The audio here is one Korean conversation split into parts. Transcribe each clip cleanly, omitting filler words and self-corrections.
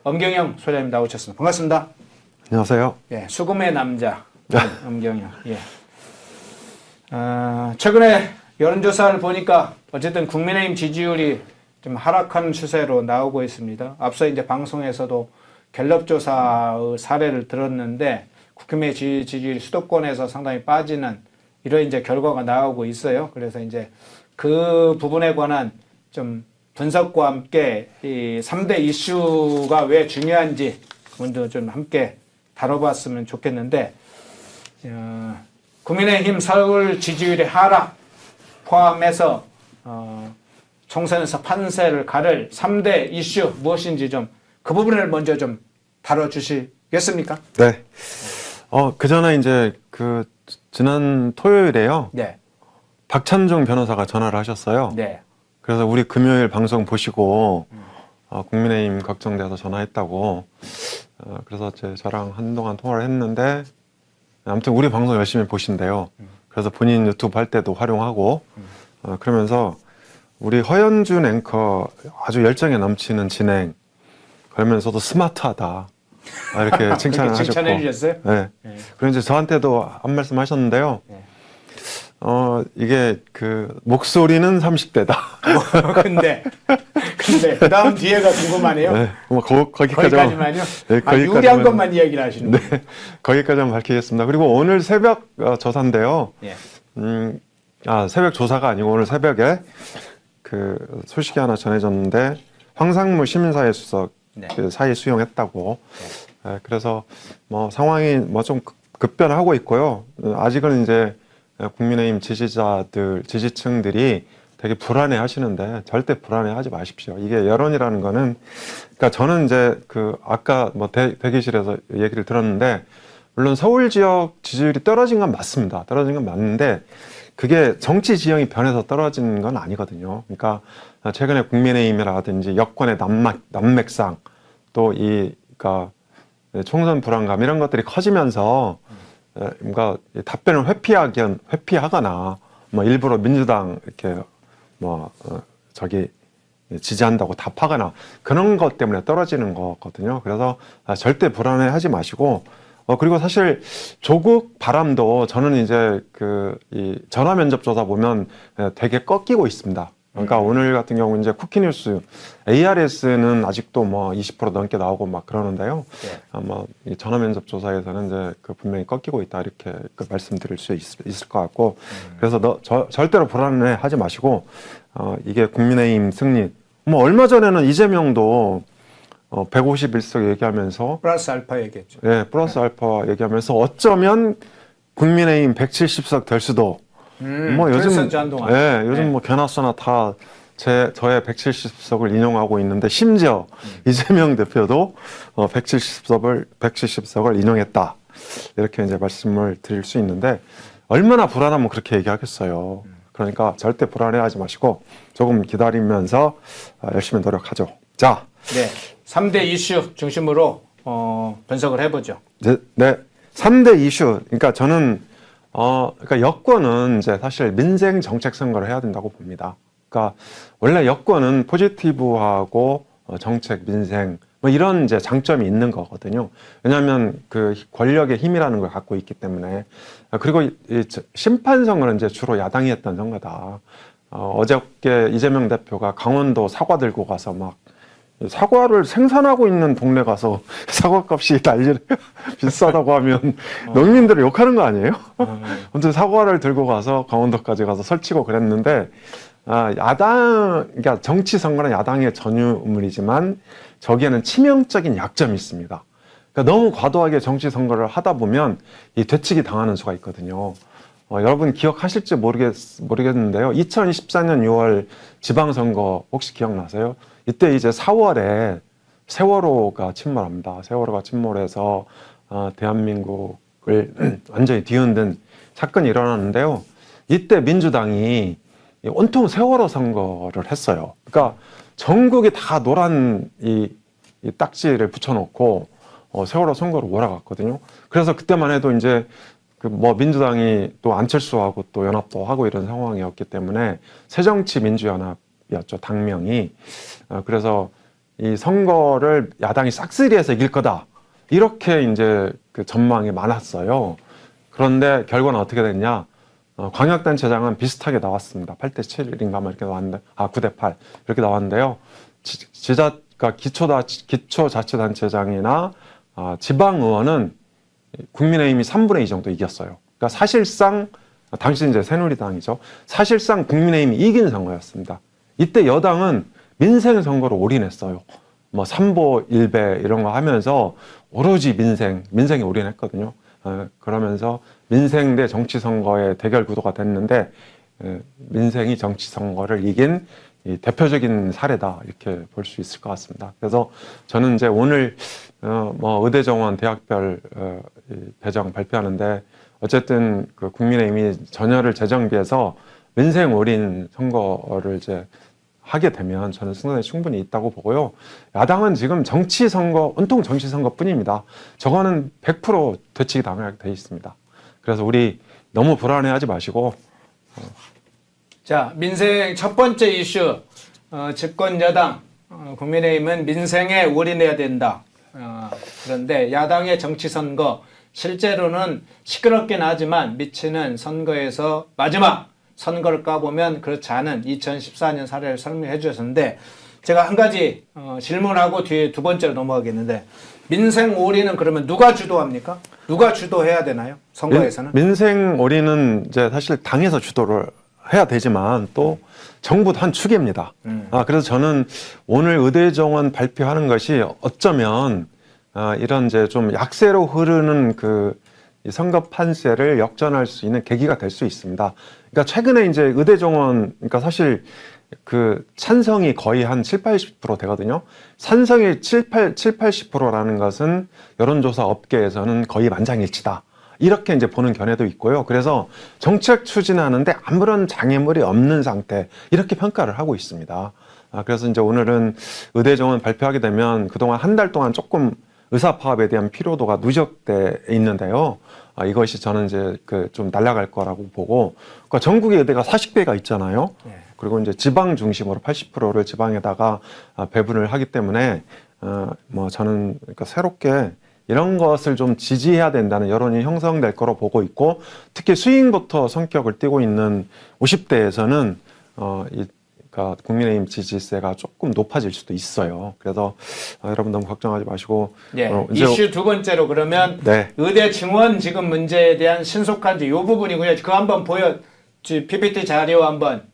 엄경영 소장님 나오셨습니다. 반갑습니다. 안녕하세요. 예, 수금의 남자 엄경영. 예. 최근에 여론조사를 보니까 어쨌든 국민의힘 지지율이 좀 하락한 추세로 나오고 있습니다. 앞서 이제 방송에서도 갤럽조사의 사례를 들었는데 국민의 지지율이 수도권에서 상당히 빠지는 이런 이제 결과가 나오고 있어요. 그래서 이제 그 부분에 관한 좀 분석과 함께 이 3대 이슈가 왜 중요한지 먼저 좀 함께 다뤄봤으면 좋겠는데, 국민의힘 서울 지지율의 하락 포함해서 총선에서 판세를 가를 3대 이슈 무엇인지 좀 그 부분을 먼저 좀 다뤄주시겠습니까? 네. 그 전에 이제 지난 토요일에요. 네. 박찬종 변호사가 전화를 하셨어요. 네. 그래서 우리 금요일 방송 보시고 국민의힘 걱정돼서 전화했다고. 그래서 저랑 한동안 통화를 했는데 아무튼 우리 방송 열심히 보신대요. 그래서 본인 유튜브 할 때도 활용하고 그러면서 우리 허연준 앵커 아주 열정에 넘치는 진행 그러면서도 스마트하다 이렇게 칭찬을 하셨고. 칭찬해 주셨어요? 네. 네. 그리고 이제 저한테도 한 말씀 하셨는데요. 네. 이게 목소리는 30대다. 근데 그 다음 뒤에가 궁금하네요. 네. 거기까지만요? 네, 유리한 것만 이야기를 하시는 거예요. 네. 거기까지만 밝히겠습니다. 그리고 오늘 새벽 조사인데요. 예. 새벽 조사가 아니고 오늘 새벽에 소식이 하나 전해졌는데 황상무 시민사회 수석 네. 사의 수용했다고. 네, 그래서 상황이 좀 급변하고 있고요. 아직은 이제 국민의힘 지지층들이 되게 불안해 하시는데 절대 불안해 하지 마십시오. 이게 여론이라는 거는, 그러니까 저는 이제 아까 대기실에서 얘기를 들었는데, 물론 서울 지역 지지율이 떨어진 건 맞습니다. 떨어진 건 맞는데, 그게 정치 지형이 변해서 떨어진 건 아니거든요. 그러니까 최근에 국민의힘이라든지 여권의 난맥상, 또 그러니까 총선 불안감 이런 것들이 커지면서 뭔가 답변을 회피하거나 일부러 민주당 이렇게 지지한다고 답하거나 그런 것 때문에 떨어지는 거거든요. 그래서 절대 불안해하지 마시고, 그리고 사실 조국 바람도 저는 이제 이 전화 면접 조사 보면 되게 꺾이고 있습니다. 그러니까 오늘 같은 경우 이제 쿠키뉴스 ARS는 아직도 20% 넘게 나오고 막 그러는데요. 네. 이 전화 면접 조사에서는 이제 분명히 꺾이고 있다 이렇게 말씀드릴 수 있을 것 같고, 그래서 절대로 불안해하지 마시고, 이게 국민의힘 승리. 얼마 전에는 이재명도 151석 얘기하면서 플러스 알파 얘기했죠. 네, 플러스 알파 얘기하면서 어쩌면 국민의힘 170석 될 수도. 요즘 네. 견학서나 다 저의 170석을 인용하고 있는데, 심지어 이재명 대표도 170석을 인용했다. 이렇게 이제 말씀을 드릴 수 있는데, 얼마나 불안하면 그렇게 얘기하겠어요. 그러니까 절대 불안해하지 마시고 조금 기다리면서 열심히 노력하죠. 자, 네, 3대 이슈 중심으로 분석을 해보죠. 네, 3대 이슈. 그러니까 저는 그러니까 여권은 이제 사실 민생 정책 선거를 해야 된다고 봅니다. 그러니까 원래 여권은 포지티브하고 정책, 민생 이런 이제 장점이 있는 거거든요. 왜냐하면 권력의 힘이라는 걸 갖고 있기 때문에. 그리고 이 심판 선거는 이제 주로 야당이 했던 선거다. 어저께 이재명 대표가 강원도 사과 들고 가서 막 사과를 생산하고 있는 동네 가서 사과값이 비싸다고 하면 농민들을 욕하는 거 아니에요? 아무튼 사과를 들고 가서 강원도까지 가서 설치고 그랬는데, 그러니까 정치 선거는 야당의 전유물이지만 저기에는 치명적인 약점이 있습니다. 그러니까 너무 과도하게 정치 선거를 하다 보면 이 되치기 당하는 수가 있거든요. 여러분 기억하실지 모르겠는데요. 2024년 6월 지방선거 혹시 기억나세요? 이때 이제 4월에 세월호가 침몰합니다. 세월호가 침몰해서 대한민국을 완전히 뒤흔든 사건이 일어났는데요. 이때 민주당이 온통 세월호 선거를 했어요. 그러니까 전국이 다 노란 이 딱지를 붙여놓고 세월호 선거로 몰아갔거든요. 그래서 그때만 해도 이제 민주당이 또 안철수하고 또 연합도 하고 이런 상황이었기 때문에 새정치민주연합이었죠, 당명이. 그래서 이 선거를 야당이 싹쓸이해서 이길 거다. 이렇게 이제 그 전망이 많았어요. 그런데 결과는 어떻게 됐냐? 광역단체장은 비슷하게 나왔습니다. 8대 7인가 뭐 이렇게 나왔는데, 9대 8 이렇게 나왔는데요. 그러니까 기초자치단체장이나 지방의원은 국민의힘이 3분의 2 정도 이겼어요. 그러니까 사실상 당시 이제 새누리당이죠. 사실상 국민의힘이 이긴 선거였습니다. 이때 여당은 민생 선거로 올인했어요. 뭐 삼보 일배 이런 거 하면서 오로지 민생에 올인했거든요. 그러면서 민생 대 정치 선거의 대결 구도가 됐는데 민생이 정치 선거를 이긴 이 대표적인 사례다 이렇게 볼 수 있을 것 같습니다. 그래서 저는 이제 오늘 뭐 의대정원 대학별 배정 발표하는데 어쨌든 그 국민의힘이 전열을 재정비해서 민생 올인 선거를 이제 하게 되면 저는 승산이 충분히 있다고 보고요. 야당은 지금 정치 선거, 온통 정치 선거뿐입니다. 저거는 100% 되치기 당하게 돼 있습니다. 그래서 우리 너무 불안해하지 마시고. 자, 민생 첫 번째 이슈, 집권 여당 국민의힘은 민생에 올인해야 된다. 그런데 야당의 정치 선거 실제로는 시끄럽긴 하지만 미치는 선거에서 마지막 선거를 까보면 그렇지 않은 2014년 사례를 설명해 주셨는데 제가 한 가지 질문하고 뒤에 두 번째로 넘어가겠는데 민생 올인은 그러면 누가 주도합니까? 누가 주도해야 되나요? 선거에서는? 민생 올인은 이제 사실 당에서 주도를 해야 되지만 또 정부도 한 축입니다. 그래서 저는 오늘 의대정원 발표하는 것이 어쩌면 이런 이제 좀 약세로 흐르는 이 선거 판세를 역전할 수 있는 계기가 될 수 있습니다. 그러니까 최근에 이제 의대정원, 그러니까 사실 그 찬성이 거의 한 70-80% 되거든요. 찬성이 70-80%라는 것은 여론조사 업계에서는 거의 만장일치다. 이렇게 이제 보는 견해도 있고요. 그래서 정책 추진하는데 아무런 장애물이 없는 상태, 이렇게 평가를 하고 있습니다. 그래서 이제 오늘은 의대정원 발표하게 되면 그동안 한 달 동안 조금 의사파업에 대한 피로도가 누적돼 있는데요. 이것이 저는 이제 좀 날아갈 거라고 보고, 그러니까 전국의 의대가 40개가 있잖아요. 네. 그리고 이제 지방 중심으로 80%를 지방에다가 배분을 하기 때문에, 뭐 저는 그러니까 새롭게 이런 것을 좀 지지해야 된다는 여론이 형성될 거로 보고 있고, 특히 스윙부터 성격을 띠고 있는 50대에서는, 그러니까 국민의힘 지지세가 조금 높아질 수도 있어요. 그래서 여러분 너무 걱정하지 마시고. 예, 이슈 두 번째로 그러면 네. 의대 증원 지금 문제에 대한 신속한지 이 부분이고요. 그거 한번 PPT 자료 한번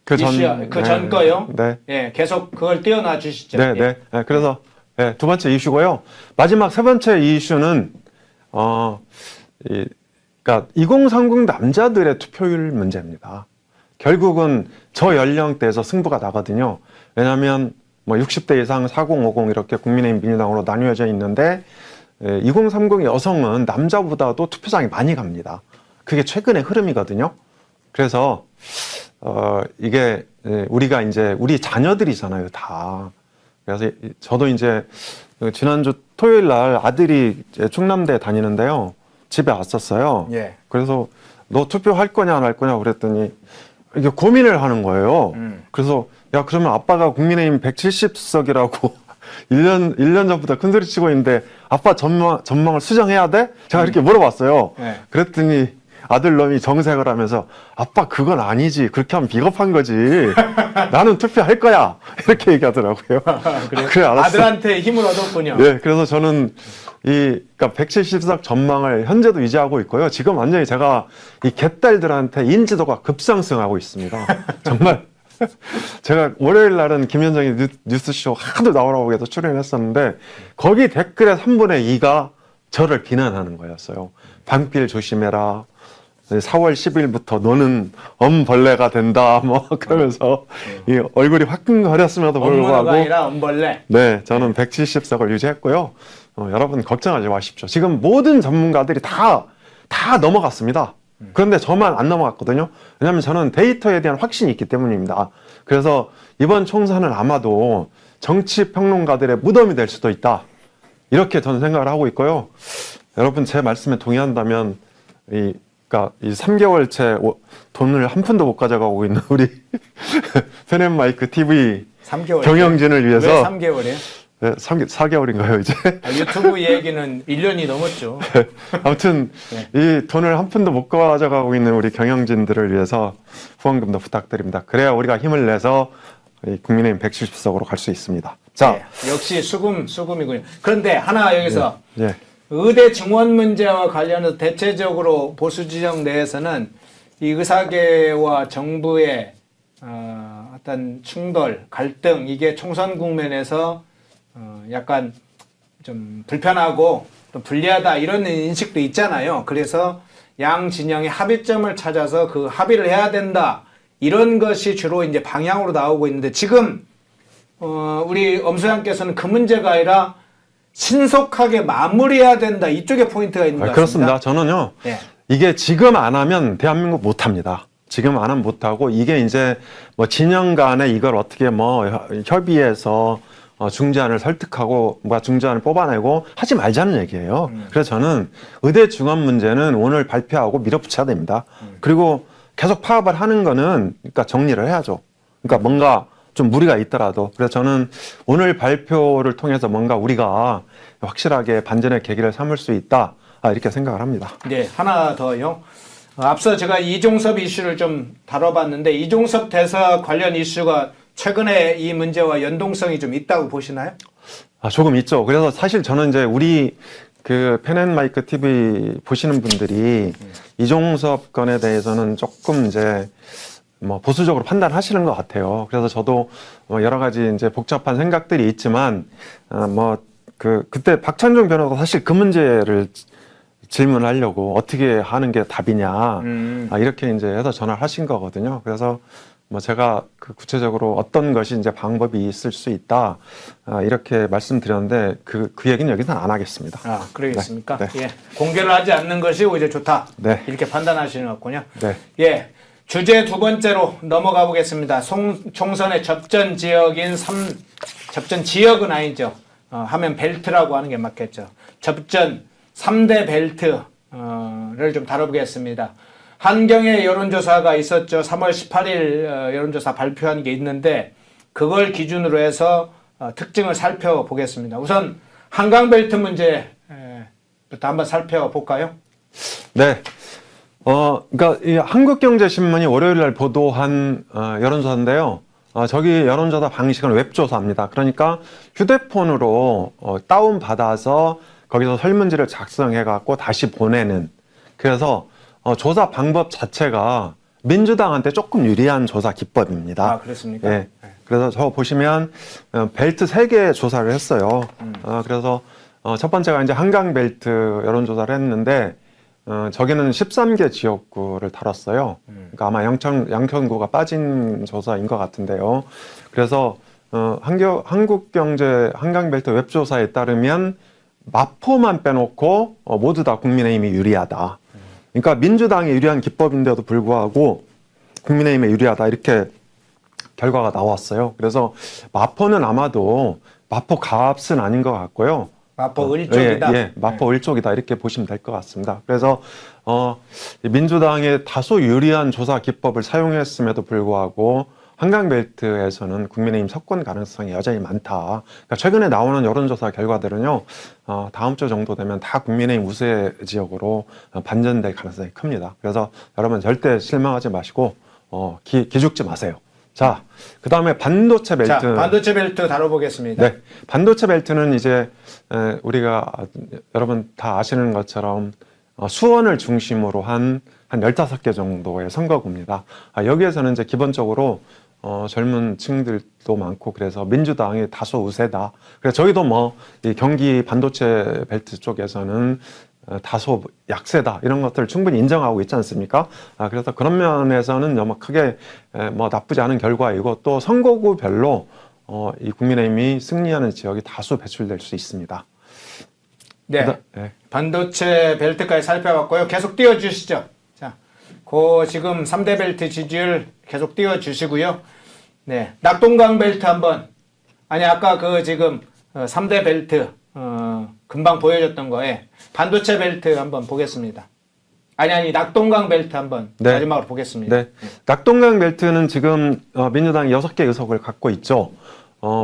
그 전 거요. 네. 예, 계속 그걸 띄워놔 주시죠. 네, 예. 네. 그래서 두 번째 이슈고요. 마지막 세 번째 이슈는 그러니까 2030 남자들의 투표율 문제입니다. 결국은 저 연령대에서 승부가 나거든요. 왜냐하면 뭐 60대 이상 4050 이렇게 국민의힘 민주당으로 나뉘어져 있는데 2030 여성은 남자보다도 투표장에 많이 갑니다. 그게 최근의 흐름이거든요. 그래서 이게 우리가 이제 우리 자녀들이잖아요, 다. 그래서 저도 이제 지난주 토요일 날 아들이 이제 충남대 다니는데요. 집에 왔었어요. 예. 그래서 너 투표할 거냐 안 할 거냐 그랬더니 이게 고민을 하는 거예요. 그래서 야, 그러면 아빠가 국민의힘 170석이라고 1년 전부터 큰 소리 치고 있는데 아빠 전망을 수정해야 돼? 제가 이렇게 물어봤어요. 네. 그랬더니 아들 놈이 정색을 하면서 아빠 그건 아니지. 그렇게 하면 비겁한 거지. 나는 투표할 거야. 이렇게 얘기하더라고요. 그래, 알았어. 아들한테 힘을 얻었군요. 네, 그래서 저는 그러니까 170석 전망을 현재도 유지하고 있고요. 지금 완전히 제가 이 개딸들한테 인지도가 급상승하고 있습니다. 정말. 제가 월요일 날은 김현정의 뉴스쇼 하도 나오라고 해서 출연했었는데 거기 댓글의 3분의 2가 저를 비난하는 거였어요. 방필 조심해라. 4월 10일부터 너는 엄벌레가 된다. 뭐 그러면서 이 얼굴이 화끈거렸음에도 불구하고 엄벌레가 아니라 엄벌레. 네, 저는 170석을 유지했고요. 여러분 걱정하지 마십시오. 지금 모든 전문가들이 다 넘어갔습니다. 그런데 저만 안 넘어갔거든요. 왜냐하면 저는 데이터에 대한 확신이 있기 때문입니다. 그래서 이번 총선은 아마도 정치 평론가들의 무덤이 될 수도 있다. 이렇게 저는 생각을 하고 있고요. 여러분 제 말씀에 동의한다면 그러니까 이 3개월째 돈을 한 푼도 못 가져가고 있는 우리 페넷마이크 TV 3개월. 경영진을 왜 위해서 3개월이에요? 네, 4개월인가요 이제? 유튜브 얘기는 1년이 넘었죠. 아무튼 이 돈을 한 푼도 못 가져가고 있는 우리 경영진들을 위해서 후원금도 부탁드립니다. 그래야 우리가 힘을 내서 이 국민의힘 170석으로 갈 수 있습니다. 자, 네, 역시 수금이군요. 그런데 하나 여기서 예. 의대 증원 문제와 관련해서 대체적으로 보수 지정 내에서는 이 의사계와 정부의 어떤 충돌, 갈등 이게 총선 국면에서 약간 좀 불편하고 또 불리하다 이런 인식도 있잖아요. 그래서 양 진영의 합의점을 찾아서 그 합의를 해야 된다 이런 것이 주로 이제 방향으로 나오고 있는데 지금 우리 엄수양께서는 그 문제가 아니라 신속하게 마무리해야 된다 이쪽에 포인트가 있는 것 같습니다. 그렇습니다. 저는요. 네. 이게 지금 안 하면 대한민국 못 합니다. 지금 안 하면 못 하고 이게 이제 뭐 진영 간에 이걸 어떻게 뭐 협의해서 중재안을 설득하고 뭐 중재안을 뽑아내고 하지 말자는 얘기예요. 그래서 저는 의대 증원 문제는 오늘 발표하고 밀어붙여야 됩니다. 그리고 계속 파업을 하는 거는 그러니까 정리를 해야죠. 그러니까 뭔가 좀 무리가 있더라도 그래서 저는 오늘 발표를 통해서 뭔가 우리가 확실하게 반전의 계기를 삼을 수 있다 이렇게 생각을 합니다. 네, 하나 더요. 앞서 제가 이종섭 이슈를 좀 다뤄봤는데 이종섭 대사 관련 이슈가 최근에 이 문제와 연동성이 좀 있다고 보시나요? 조금 있죠. 그래서 사실 저는 이제 우리 그 펜앤마이크 TV 보시는 분들이 이종섭 건에 대해서는 조금 이제 뭐 보수적으로 판단하시는 것 같아요. 그래서 저도 여러 가지 이제 복잡한 생각들이 있지만 그때 박찬종 변호사가 사실 그 문제를 질문하려고 어떻게 하는 게 답이냐 이렇게 이제 해서 전화를 하신 거거든요. 그래서 뭐 제가 그 구체적으로 어떤 것이 이제 방법이 있을 수 있다 이렇게 말씀드렸는데 그 얘기는 여기서는 안 하겠습니다. 그러겠습니까? 네. 예, 공개를 하지 않는 것이 오히려 좋다. 네. 이렇게 판단하시는 것 같군요. 네. 예, 주제 두 번째로 넘어가 보겠습니다. 총선의 접전 지역인 접전 지역은 아니죠. 하면 벨트라고 하는 게 맞겠죠. 접전 3대 벨트를 좀 다뤄보겠습니다. 한경의 여론조사가 있었죠. 3월 18일 여론조사 발표한 게 있는데 그걸 기준으로 해서 특징을 살펴보겠습니다. 우선 한강벨트 문제부터 한번 살펴볼까요? 네. 그러니까 이 한국경제신문이 월요일 날 보도한 여론조사인데요. 저기 여론조사 방식은 웹조사입니다. 그러니까 휴대폰으로 다운받아서 거기서 설문지를 작성해갖고 다시 보내는. 그래서 조사 방법 자체가 민주당한테 조금 유리한 조사 기법입니다. 그렇습니까? 예. 그래서 저 보시면 벨트 3개 조사를 했어요. 그래서 첫 번째가 이제 한강벨트 여론조사를 했는데 저기는 13개 지역구를 다뤘어요. 그러니까 아마 양천구가 빠진 조사인 것 같은데요. 그래서 한국경제 한강벨트 웹조사에 따르면 마포만 빼놓고 모두 다 국민의힘이 유리하다. 그러니까 민주당이 유리한 기법인데도 불구하고 국민의힘에 유리하다 이렇게 결과가 나왔어요. 그래서 마포는 아마도 마포 가압은 아닌 것 같고요. 마포 을쪽이다. 예, 마포 을쪽이다 이렇게 보시면 될 것 같습니다. 그래서 민주당의 다소 유리한 조사 기법을 사용했음에도 불구하고 한강벨트에서는 국민의힘 석권 가능성이 여전히 많다. 그러니까 최근에 나오는 여론조사 결과들은요, 다음 주 정도 되면 다 국민의힘 우세 지역으로 반전될 가능성이 큽니다. 그래서 여러분 절대 실망하지 마시고 기죽지 마세요. 자, 그 다음에 반도체 벨트. 자, 반도체 벨트 다뤄보겠습니다. 네, 반도체 벨트는 이제 우리가 여러분 다 아시는 것처럼 수원을 중심으로 한 15개 정도의 선거구입니다. 여기에서는 이제 기본적으로 젊은 층들도 많고 그래서 민주당이 다소 우세다. 그래서 저희도 뭐 이 경기 반도체 벨트 쪽에서는 다소 약세다 이런 것들을 충분히 인정하고 있지 않습니까? 그래서 그런 면에서는 너무 크게 뭐 나쁘지 않은 결과이고 또 선거구별로 이 국민의힘이 승리하는 지역이 다수 배출될 수 있습니다. 네, 반도체 벨트까지 살펴봤고요. 계속 띄워주시죠. 자, 지금 3대 벨트 지지율 계속 띄워주시고요. 네, 낙동강 벨트 한번. 아까 지금 3대 벨트 금방 보여줬던 거에 반도체 벨트 한번 보겠습니다. 낙동강 벨트 한번 마지막으로 보겠습니다. 네. 낙동강 벨트는 지금 민주당이 6개 의석을 갖고 있죠.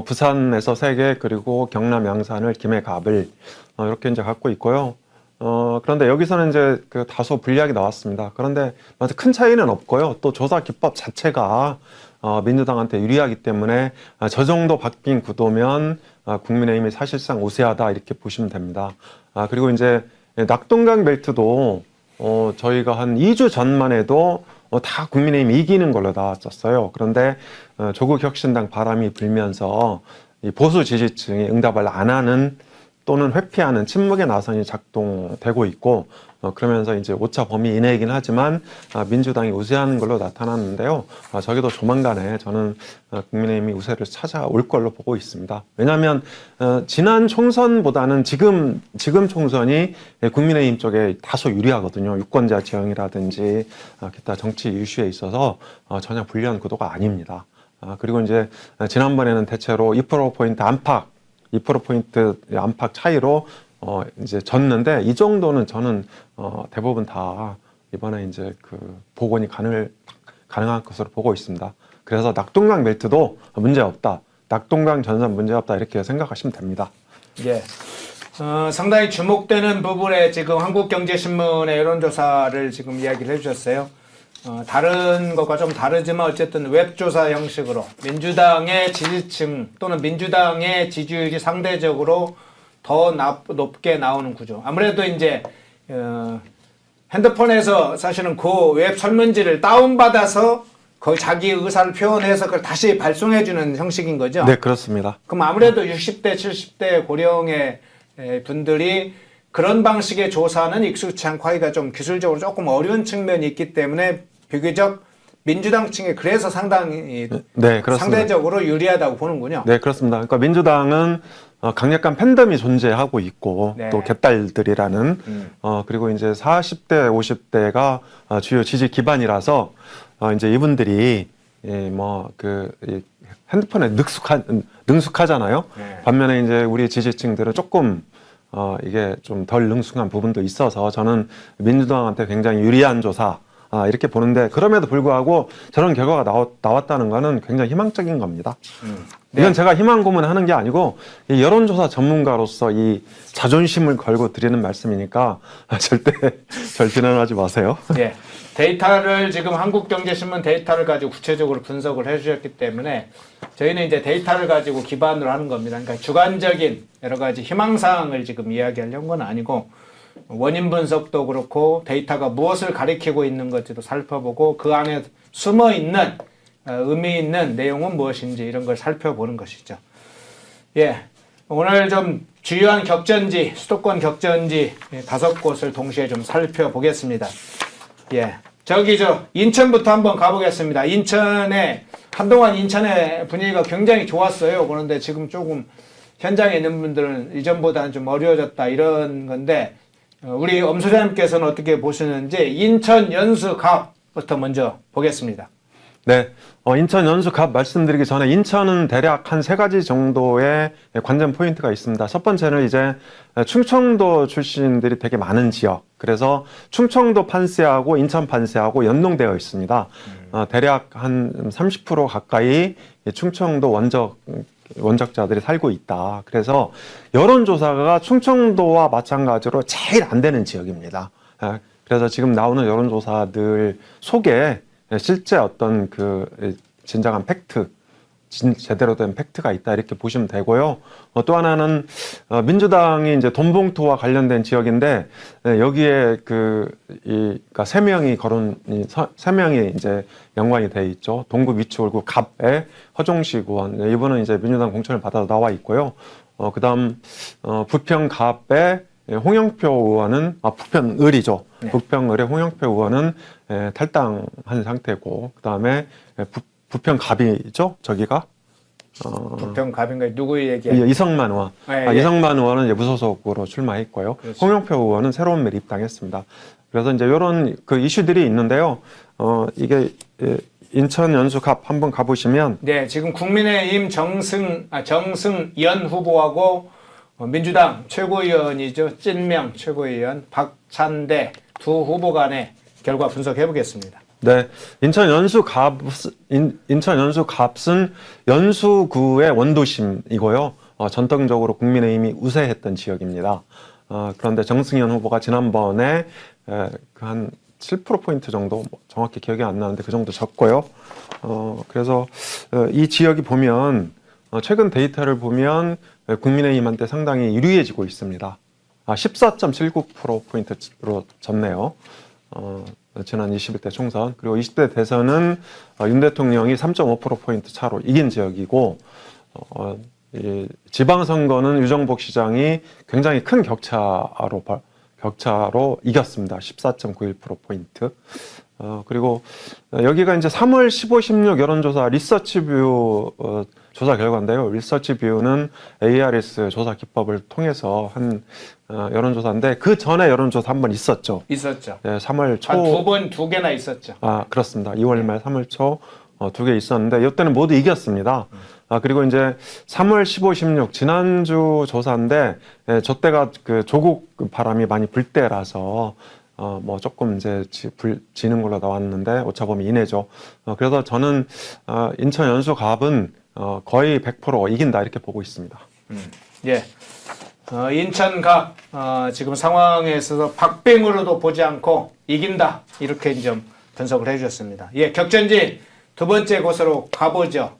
부산에서 3개 그리고 경남 양산을 김해 갑을 이렇게 이제 갖고 있고요. 그런데 여기서는 이제 그 다소 불리하게 나왔습니다. 그런데 큰 차이는 없고요. 또 조사 기법 자체가 민주당한테 유리하기 때문에 저 정도 바뀐 구도면 국민의힘이 사실상 우세하다 이렇게 보시면 됩니다. 그리고 이제 낙동강 벨트도 저희가 한 2주 전만 해도 다 국민의힘이 이기는 걸로 나왔었어요. 그런데 조국 혁신당 바람이 불면서 이 보수 지지층이 응답을 안 하는 또는 회피하는 침묵의 나선이 작동되고 있고 그러면서 이제 오차 범위 이내이긴 하지만 민주당이 우세하는 걸로 나타났는데요. 저기도 조만간에 저는 국민의힘이 우세를 찾아올 걸로 보고 있습니다. 왜냐하면 지난 총선보다는 지금 총선이 국민의힘 쪽에 다소 유리하거든요. 유권자 지형이라든지 기타 정치 이슈에 있어서 전혀 불리한 구도가 아닙니다. 그리고 이제 지난번에는 대체로 2%포인트 안팎 2%포인트 안팎 차이로 이제 졌는데 이 정도는 저는 대부분 다 이번에 이제 그 복원이 가능한 것으로 보고 있습니다. 그래서 낙동강 벨트도 문제 없다. 낙동강 전선 문제 없다. 이렇게 생각하시면 됩니다. 예. 상당히 주목되는 부분에 지금 한국경제신문의 여론조사를 지금 이야기를 해주셨어요. 다른 것과 좀 다르지만 어쨌든 웹조사 형식으로 민주당의 지지층 또는 민주당의 지지율이 상대적으로 더 높게 나오는 구조. 아무래도 이제 핸드폰에서 사실은 그 웹 설문지를 다운받아서 거의 자기 의사를 표현해서 그걸 다시 발송해주는 형식인 거죠? 네, 그렇습니다. 그럼 아무래도 60대, 70대 고령의 분들이 그런 방식의 조사는 익숙치 않고 하기가 좀 기술적으로 조금 어려운 측면이 있기 때문에 비교적 민주당 층에 그래서 상당히 네, 그렇습니다. 상대적으로 유리하다고 보는군요. 네, 그렇습니다. 그러니까 민주당은 강력한 팬덤이 존재하고 있고 네. 또 개딸들이라는 그리고 이제 40대, 50대가 주요 지지 기반이라서 이제 이분들이 이 핸드폰에 능숙하잖아요. 네. 반면에 이제 우리 지지층들은 조금 이게 좀 덜 능숙한 부분도 있어서 저는 민주당한테 굉장히 유리한 조사 이렇게 보는데 그럼에도 불구하고 저런 결과가 나왔다는 거는 굉장히 희망적인 겁니다. 네. 이건 제가 희망 고문하는 게 아니고 이 여론조사 전문가로서 이 자존심을 걸고 드리는 말씀이니까 절대 절 비난하지 마세요. 예. 데이터를 지금 한국경제신문 데이터를 가지고 구체적으로 분석을 해주셨기 때문에 저희는 이제 데이터를 가지고 기반으로 하는 겁니다. 그러니까 주관적인 여러 가지 희망사항을 지금 이야기하려는 건 아니고 원인 분석도 그렇고 데이터가 무엇을 가리키고 있는 건지도 살펴보고 그 안에 숨어 있는 의미 있는 내용은 무엇인지 이런 걸 살펴보는 것이죠. 예. 오늘 좀 주요한 격전지, 수도권 격전지 5곳을 동시에 좀 살펴보겠습니다. 예. 인천부터 한번 가보겠습니다. 한동안 인천의 분위기가 굉장히 좋았어요. 그런데 지금 조금 현장에 있는 분들은 이전보다는 좀 어려워졌다 이런 건데, 우리 엄 소장님께서는 어떻게 보시는지 인천 연수갑부터 먼저 보겠습니다. 네, 인천 연수갑 말씀드리기 전에 인천은 대략 한 3가지 정도의 관전 포인트가 있습니다. 첫 번째는 이제 충청도 출신들이 되게 많은 지역. 그래서 충청도 판세하고 인천 판세하고 연동되어 있습니다. 대략 한 30% 가까이 충청도 원적자들이 살고 있다. 그래서 여론조사가 충청도와 마찬가지로 제일 안 되는 지역입니다. 그래서 지금 나오는 여론조사들 속에 실제 어떤 진정한 팩트, 제대로 된 팩트가 있다 이렇게 보시면 되고요. 또 하나는 민주당이 이제 돈봉투와 관련된 지역인데 여기에 그러니까 3명이 이제 연관이 돼 있죠. 동구 위치홀구 갑의 허종식 의원, 이분은 이제 민주당 공천을 받아 나와 있고요. 그다음 부평 갑의 홍영표 의원은 부평을이죠. 네. 부평을의 홍영표 의원은 탈당한 상태고 그다음에 부평갑이죠. 저기가 부평갑인가요? 누구 얘기예요? 이성만 의원. 이성만 의원은 이제 무소속으로 출마했고요. 그렇죠. 홍영표 의원은 새로운 매 입당했습니다. 그래서 이제 이런 이슈들이 있는데요. 이게 인천 연수갑 한번 가보시면 네, 지금 국민의힘 정승연 후보하고 민주당 최고위원이죠. 찐명 최고위원 박찬대 두 후보 간의 결과 분석해 보겠습니다. 네, 인천 연수갑은 연수구의 원도심이고요. 전통적으로 국민의힘이 우세했던 지역입니다. 그런데 정승현 후보가 지난번에 한 7%포인트 정도, 정확히 기억이 안 나는데 그 정도 졌고요. 그래서 이 지역이 보면 최근 데이터를 보면 국민의힘한테 상당히 유리해지고 있습니다. 14.79%포인트로 졌네요. 지난 21대 총선, 그리고 20대 대선은 윤 대통령이 3.5%포인트 차로 이긴 지역이고, 이 지방선거는 유정복 시장이 굉장히 큰 격차로 이겼습니다. 14.91%포인트. 그리고 여기가 이제 3월 15, 16 여론조사 리서치뷰 조사 결과인데요. 리서치뷰는 ARS 조사 기법을 통해서 한 여론조사인데 그 전에 여론조사 한 번 있었죠. 있었죠. 네, 3월 초. 한 두 개나 있었죠. 그렇습니다. 2월 말 3월 초 2개 있었는데 이때는 모두 이겼습니다. 그리고 이제 3월 15, 16 지난주 조사인데 저 때가 그 조국 바람이 많이 불 때라서 뭐 조금 이제 지는 걸로 나왔는데 오차범위 이내죠. 그래서 저는 인천 연수갑은 거의 100% 이긴다 이렇게 보고 있습니다. 예. 인천갑 지금 상황에 있어서 박빙으로도 보지 않고 이긴다 이렇게 좀 분석을 해주셨습니다. 예, 격전지 두 번째 곳으로 가보죠.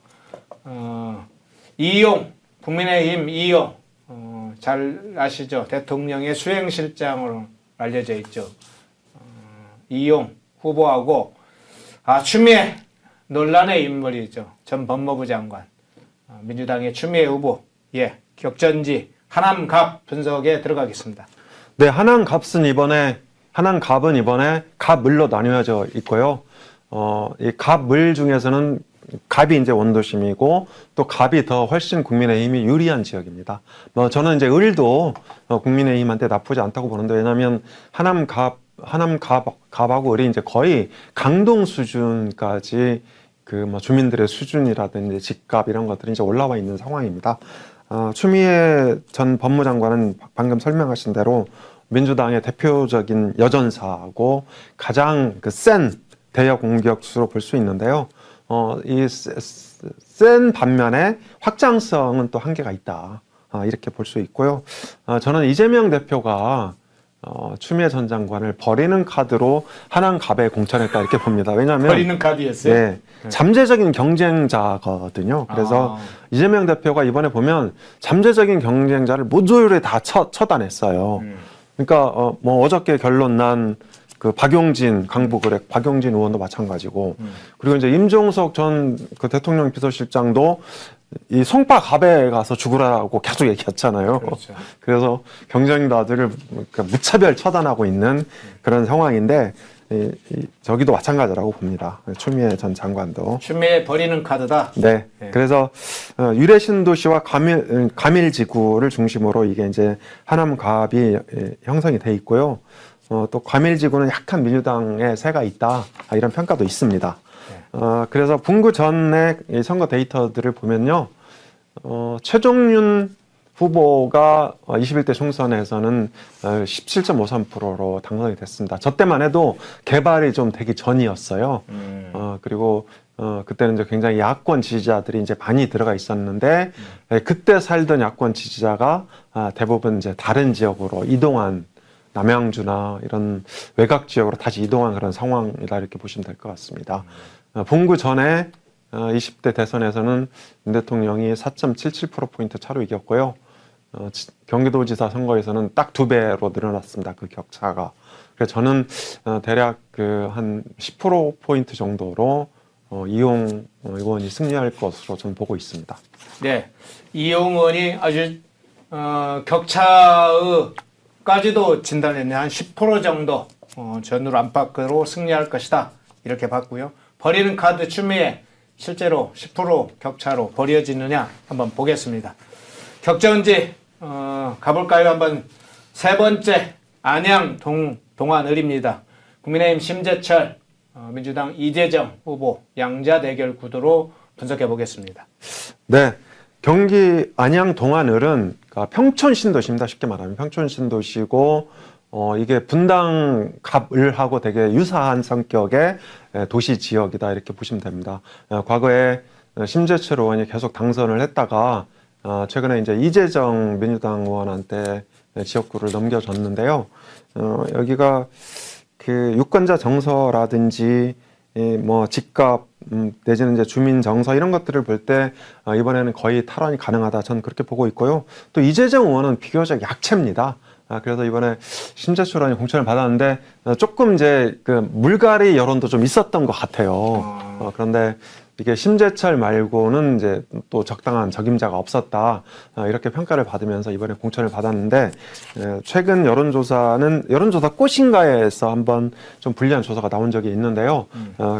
이용 국민의힘 이용 잘 아시죠? 대통령의 수행실장으로 알려져 있죠. 이용 후보하고 추미애 논란의 인물이죠. 전 법무부 장관 민주당의 추미애 후보. 예, 격전지 하남갑 분석에 들어가겠습니다. 네, 하남갑은 이번에 갑을로 나뉘어져 있고요. 이 갑을 중에서는 갑이 이제 원도심이고 또 갑이 더 훨씬 국민의힘이 유리한 지역입니다. 저는 이제 을도 국민의힘한테 나쁘지 않다고 보는데 왜냐하면 하남갑하고 을이 이제 거의 강동 수준까지 주민들의 수준이라든지 집값 이런 것들이 이제 올라와 있는 상황입니다. 추미애 전 법무장관은 방금 설명하신 대로 민주당의 대표적인 여전사고 가장 센 대여 공격수로 볼 수 있는데요. 이 센 반면에 확장성은 또 한계가 있다. 이렇게 볼 수 있고요. 저는 이재명 대표가 추미애 전 장관을 버리는 카드로 하남갑에 공천했다 이렇게 봅니다. 왜냐하면 버리는 카드였어요? 네, 잠재적인 경쟁자거든요. 그래서 이재명 대표가 이번에 보면 잠재적인 경쟁자를 모조리 다 처단했어요. 그러니까 어저께 결론 난 그 박용진 강북을의 박용진 의원도 마찬가지고 그리고 이제 임종석 전 그 대통령 비서실장도 이 송파갑에 가서 죽으라고 계속 얘기했잖아요. 그렇죠. 그래서 경쟁자들을 무차별 처단하고 있는 그런 상황인데 저기도 마찬가지라고 봅니다. 추미애 전 장관도. 추미애 버리는 카드다. 네. 그래서 유래신도시와 감일지구를 중심으로 이게 이제 하남갑이 형성이 돼 있고요. 또 과밀지구는 약간 민주당의 세가 있다 이런 평가도 있습니다. 그래서 분구 전의 선거 데이터들을 보면요, 최종윤 후보가 21대 총선에서는 17.53%로 당선이 됐습니다. 저 때만 해도 개발이 좀 되기 전이었어요. 그리고 그때는 이제 굉장히 야권 지지자들이 이제 많이 들어가 있었는데 그때 살던 야권 지지자가 대부분 이제 다른 지역으로 이동한 남양주나 이런 외곽 지역으로 다시 이동한 그런 상황이다 이렇게 보시면 될 것 같습니다. 분구 전에 20대 대선에서는 윤 대통령이 4.77%포인트 차로 이겼고요. 경기도지사 선거에서는 딱 2배로 늘어났습니다. 그 격차가. 그래서 저는 대략 한 10%포인트 정도로 이용 의원이 승리할 것으로 저는 보고 있습니다. 네, 이용 의원이 아주 격차까지도 진단했네. 한 10% 정도 전후로 안팎으로 승리할 것이다. 이렇게 봤고요. 버리는 카드 추미애 실제로 10% 격차로 버려지느냐 한번 보겠습니다. 격전지 가볼까요? 한번 세 번째 안양 동안을입니다. 국민의힘 심재철, 민주당 이재정 후보 양자 대결 구도로 분석해 보겠습니다. 네, 경기 안양 동안을은 평촌 신도시입니다. 쉽게 말하면 평촌 신도시고 이게 분당 갑을하고 되게 유사한 성격의 도시 지역이다 이렇게 보시면 됩니다. 과거에 심재철 의원이 계속 당선을 했다가 최근에 이제 이재정 민주당 의원한테 지역구를 넘겨줬는데요. 여기가 그 유권자 정서라든지 뭐 집값 내지는 이제 주민 정서 이런 것들을 볼 때 이번에는 거의 탈환이 가능하다 저는 그렇게 보고 있고요. 또 이재정 의원은 비교적 약체입니다. 그래서 이번에 심재철 의원이 공천을 받았는데 조금 이제 그 물갈이 여론도 좀 있었던 것 같아요. 그런데 이게 심재철 말고는 이제 또 적당한 적임자가 없었다 이렇게 평가를 받으면서 이번에 공천을 받았는데 최근 여론조사 꽃인가에서 한번 좀 불리한 조사가 나온 적이 있는데요.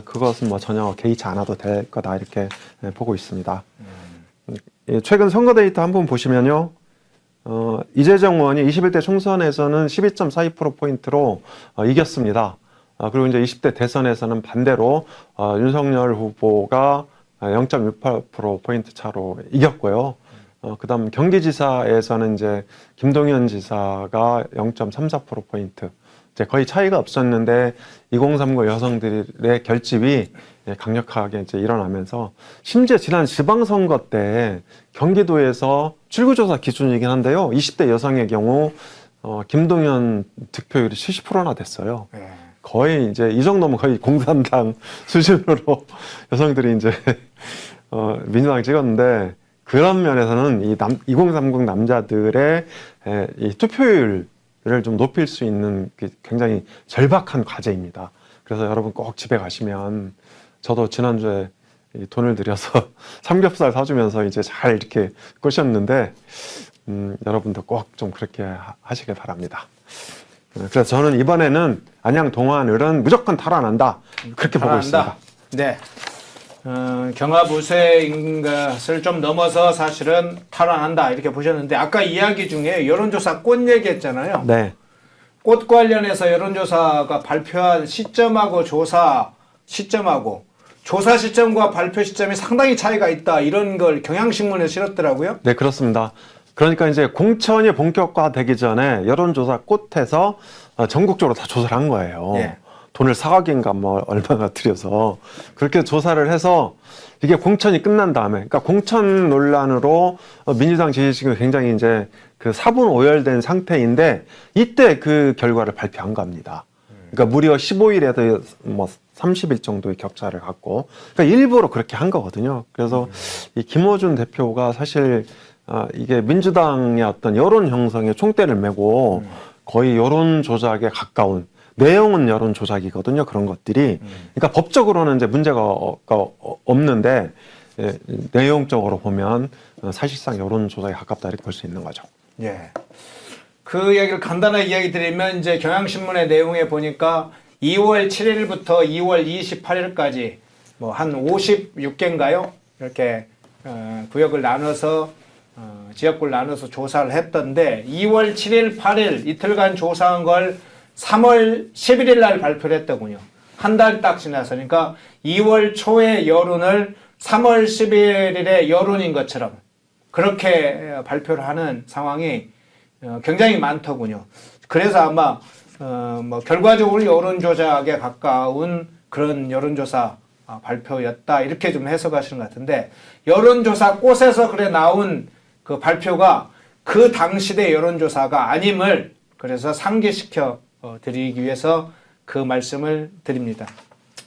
그것은 뭐 전혀 개의치 않아도 될 거다 이렇게 보고 있습니다. 최근 선거 데이터 한번 보시면요. 이재정 의원이 21대 총선에서는 12.42%포인트로 이겼습니다. 그리고 이제 20대 대선에서는 반대로 윤석열 후보가 0.68%포인트 차로 이겼고요. 그다음 경기지사에서는 이제 김동연 지사가 0.34%포인트. 이제 거의 차이가 없었는데 2030 여성들의 결집이 강력하게 이제 일어나면서 심지어 지난 지방선거 때 경기도에서 출구조사 기준이긴 한데요. 20대 여성의 경우 김동연 득표율이 70%나 됐어요. 거의 이제 이 정도면 거의 공산당 수준으로 여성들이 이제 민주당을 찍었는데 그런 면에서는 이 2030 남자들의 이 투표율을 좀 높일 수 있는 굉장히 절박한 과제입니다. 그래서 여러분 꼭 집에 가시면 저도 지난주에 돈을 들여서 삼겹살 사주면서 이제 잘 이렇게 꼬셨는데 여러분도 꼭 좀 그렇게 하시길 바랍니다. 그래서 저는 이번에는 안양 동안을은 무조건 탈환한다 그렇게 보고 있습니다. 네, 경합 우세인 것을 좀 넘어서 사실은 탈환한다 이렇게 보셨는데 아까 이야기 중에 여론조사 꽃 얘기했잖아요. 네. 꽃 관련해서 여론조사가 발표한 시점하고 조사 시점과 발표 시점이 상당히 차이가 있다 이런 걸 경향신문에 실었더라고요. 네, 그렇습니다. 그러니까 이제 공천이 본격화되기 전에 여론조사 꽃에서 전국적으로 다 조사를 한 거예요. 예. 돈을 4억인가 뭐 얼마나 들여서 그렇게 조사를 해서 이게 공천이 끝난 다음에, 그러니까 공천 논란으로 민주당 지지층이 굉장히 이제 그 사분오열된 상태인데 이때 그 결과를 발표한 겁니다. 그러니까 무려 15일에도 뭐 30일 정도의 격차를 갖고, 그러니까 일부러 그렇게 한 거거든요. 그래서 이 김어준 대표가 사실 이게 민주당의 어떤 여론 형성에 총대를 메고 거의 여론 조작에 가까운, 내용은 여론 조작이거든요. 그런 것들이. 그러니까 법적으로는 이제 문제가 없는데 내용적으로 보면 사실상 여론 조작에 가깝다 이렇게 볼 수 있는 거죠. 예. 그 얘기를 간단하게 이야기 드리면 이제 경향신문의 내용에 보니까 2월 7일부터 2월 28일까지 뭐 한 56개인가요? 이렇게 구역을 나눠서 지역구를 나눠서 조사를 했던데 2월 7일, 8일 이틀간 조사한 걸 3월 11일 날 발표를 했더군요. 한 달 딱 지나서. 그러니까 2월 초에 여론을 3월 11일에 여론인 것처럼 그렇게 발표를 하는 상황이 굉장히 많더군요. 그래서 아마 뭐 결과적으로 여론 조작에 가까운 그런 여론조사 발표였다 이렇게 좀 해석하시는 것 같은데 여론조사 꽃에서 그래 나온 그 발표가 그 당시의 여론조사가 아님을 그래서 상기시켜 드리기 위해서 그 말씀을 드립니다.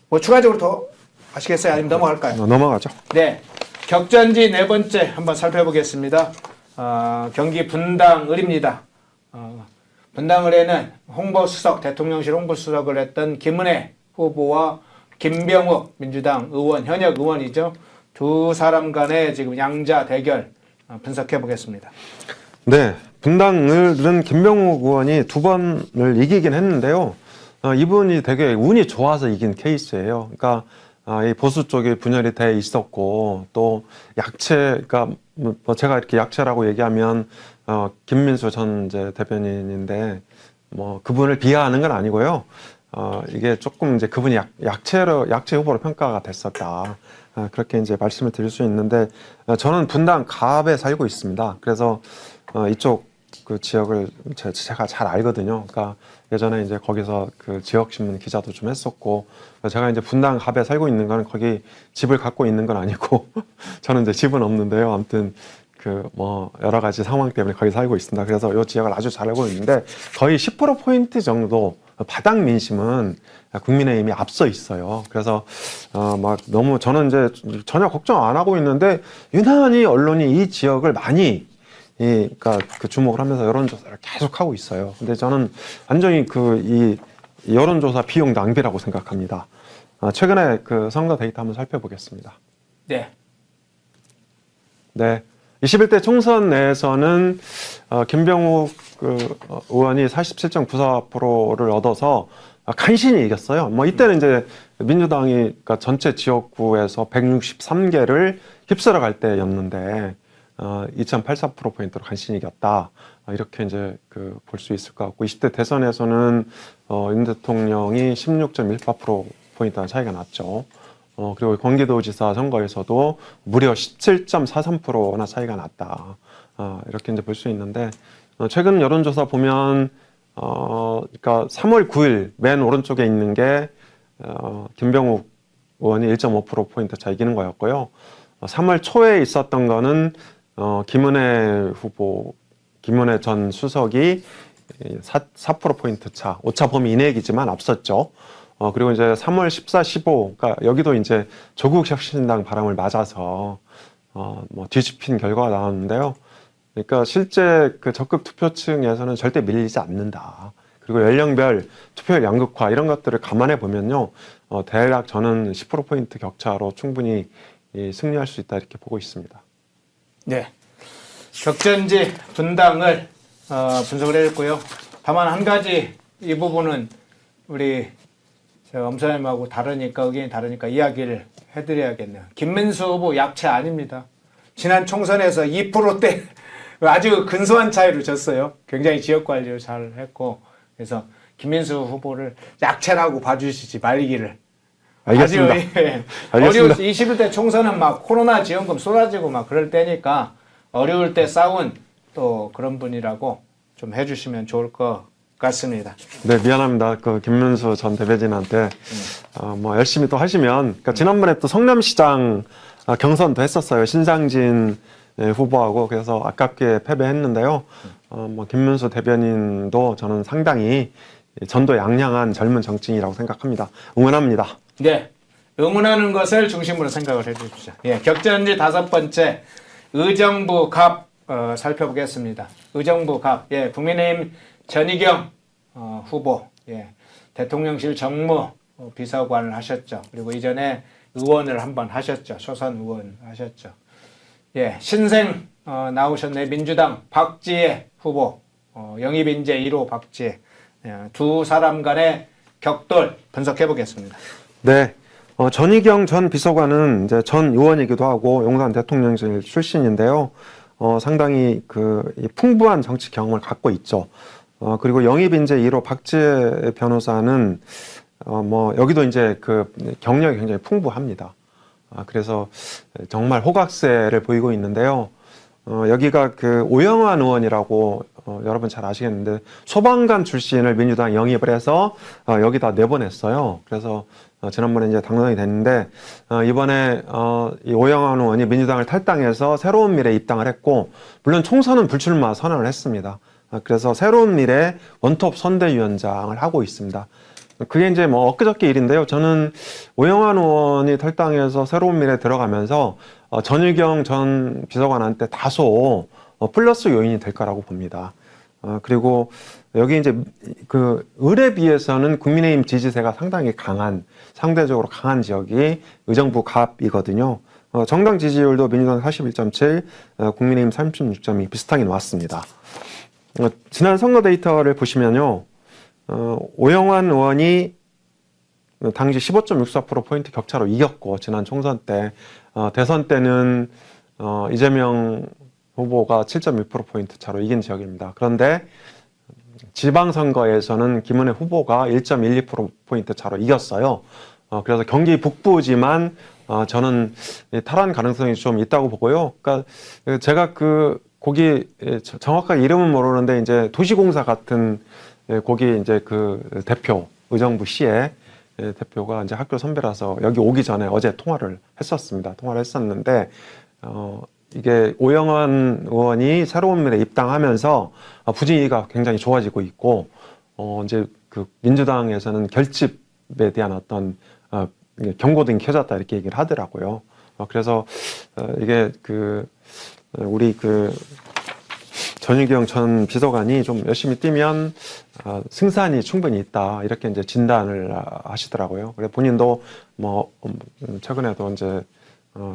뭐 추가적으로 더 아시겠어요? 아니면 넘어갈까요? 넘어가죠. 네, 격전지 네 번째 한번 살펴보겠습니다. 경기 분당을입니다. 분당을에는 대통령실 홍보수석을 했던 김은혜 후보와 김병욱 민주당 의원, 현역 의원이죠. 두 사람 간의 지금 양자 대결 분석해 보겠습니다. 네, 분당을은 김병욱 의원이 두 번을 이기긴 했는데요. 이분이 되게 운이 좋아서 이긴 케이스예요. 그러니까 이 보수 쪽에 분열이 돼 있었고 또 약체, 그러니까 뭐 제가 이렇게 약체라고 얘기하면 김민수 전 이제 대변인인데 뭐 그분을 비하하는 건 아니고요. 이게 조금 이제 그분이 약체 후보로 평가가 됐었다. 그렇게 이제 말씀을 드릴 수 있는데 저는 분당 갑에 살고 있습니다. 그래서 이쪽 그 지역을 제가 잘 알거든요. 그러니까 예전에 이제 거기서 그 지역신문 기자도 좀 했었고, 제가 이제 분당 갑에 살고 있는 건 거기 집을 갖고 있는 건 아니고, 저는 이제 집은 없는데요. 아무튼 그 뭐 여러 가지 상황 때문에 거기 살고 있습니다. 그래서 이 지역을 아주 잘 알고 있는데 거의 10%포인트 정도 바닥 민심은 국민의힘이 앞서 있어요. 그래서 막 너무 저는 이제 전혀 걱정 안 하고 있는데 유난히 언론이 이 지역을 많이 그러니까 그 주목을 하면서 여론조사를 계속 하고 있어요. 근데 저는 완전히 이 여론조사 비용 낭비라고 생각합니다. 최근에 그 선거 데이터 한번 살펴보겠습니다. 네. 네. 21대 총선 내에서는 김병욱 의원이 47.94%를 얻어서 간신히 이겼어요. 뭐 이때는 이제 민주당이 그러니까 전체 지역구에서 163개를 휩쓸어 갈 때였는데 2.84%포인트로 간신히 이겼다. 이렇게 이제 볼 수 있을 것 같고 20대 대선에서는 윤 대통령이 16.18%포인트 차이가 났죠. 그리고 경기도지사 선거에서도 무려 17.43%나 차이가 났다. 이렇게 이제 볼 수 있는데, 최근 여론조사 보면, 그러니까 3월 9일 맨 오른쪽에 있는 게, 김병욱 의원이 1.5%포인트 차 이기는 거였고요. 3월 초에 있었던 거는, 김은혜 전 수석이 4%포인트 차, 오차 범위 이내이지만 앞섰죠. 그리고 이제 3월 14, 15, 그러니까 여기도 이제 조국 혁신당 바람을 맞아서, 뭐 뒤집힌 결과가 나왔는데요. 그러니까 실제 그 적극 투표층에서는 절대 밀리지 않는다. 그리고 연령별 투표율 양극화 이런 것들을 감안해 보면요. 대략 저는 10%포인트 격차로 충분히 승리할 수 있다 이렇게 보고 있습니다. 네. 격전지 분당을 분석을 했고요. 다만 한 가지 이 부분은 우리 제가 엄선님하고 의견이 다르니까 이야기를 해드려야겠네요. 김민수 후보 약체 아닙니다. 지난 총선에서 2%대 아주 근소한 차이로 졌어요. 굉장히 지역 관리를 잘 했고 그래서 김민수 후보를 약체라고 봐주시지 말기를. 알겠습니다. 어려울 21대 총선은 막 코로나 지원금 쏟아지고 막 그럴 때니까 어려울 때 싸운 또 그런 분이라고 좀 해주시면 좋을 것 같습니다. 네, 미안합니다. 그 김문수 전 대변인한테 뭐 열심히 또 하시면, 그러니까 지난번에 또 성남시장 경선도 했었어요. 신상진 후보하고 그래서 아깝게 패배했는데요. 뭐 김문수 대변인도 저는 상당히 전도 양양한 젊은 정치인이라고 생각합니다. 응원합니다. 네, 응원하는 것을 중심으로 생각을 해주십시오. 예, 격전지 5번째 의정부 갑 살펴보겠습니다. 의정부 갑, 예, 국민의힘 전희경 후보, 예, 대통령실 정무 비서관을 하셨죠. 그리고 이전에 의원을 한번 하셨죠. 초선 의원 하셨죠. 예, 신생 나오셨네. 민주당 박지혜 후보, 영입인재 1호 박지혜. 예, 두 사람 간의 격돌 분석해 보겠습니다. 네. 전희경 전 비서관은 이제 전 의원이기도 하고 용산 대통령실 출신인데요. 상당히 이 풍부한 정치 경험을 갖고 있죠. 그리고 영입인재 1호 박지혜 변호사는 뭐 여기도 이제 경력이 굉장히 풍부합니다. 그래서 정말 호각세를 보이고 있는데요. 여기가 오영환 의원이라고 여러분 잘 아시겠는데 소방관 출신을 민주당 영입을 해서 여기다 내보냈어요. 그래서 지난번에 이제 당선이 됐는데 이번에 이 오영환 의원이 민주당을 탈당해서 새로운 미래에 입당을 했고 물론 총선은 불출마 선언을 했습니다. 그래서 새로운 미래 원톱 선대위원장을 하고 있습니다. 그게 이제 뭐 엊그저께 일인데요. 저는 오영환 의원이 탈당해서 새로운 미래에 들어가면서 전희경 전 비서관한테 다소 플러스 요인이 될 거라고 봅니다. 그리고 여기 이제 을에 비해서는 국민의힘 지지세가 상대적으로 강한 지역이 의정부 갑이거든요. 정당 지지율도 민주당 41.7, 국민의힘 36.2 비슷하게 나왔습니다. 지난 선거 데이터를 보시면요. 오영환 의원이 당시 15.64%포인트 격차로 이겼고, 지난 총선 때, 대선 때는, 이재명 후보가 7.1%포인트 차로 이긴 지역입니다. 그런데 지방선거에서는 김은혜 후보가 1.12%포인트 차로 이겼어요. 그래서 경기 북부지만, 저는 탈환 가능성이 좀 있다고 보고요. 그러니까 제가 거기 정확하게 이름은 모르는데 이제 도시공사 같은 거기 이제 그 대표 의정부 시의 대표가 이제 학교 선배라서 여기 오기 전에 어제 통화를 했었습니다. 통화를 했었는데 이게 오영환 의원이 새로운 미래 입당하면서 분위기가 굉장히 좋아지고 있고 이제 그 민주당에서는 결집에 대한 어떤 경고등이 켜졌다 이렇게 얘기를 하더라고요. 그래서 이게 그 우리 그 전유경 전 비서관이 좀 열심히 뛰면 승산이 충분히 있다 이렇게 이제 진단을 하시더라고요. 그래 본인도 뭐 최근에도 이제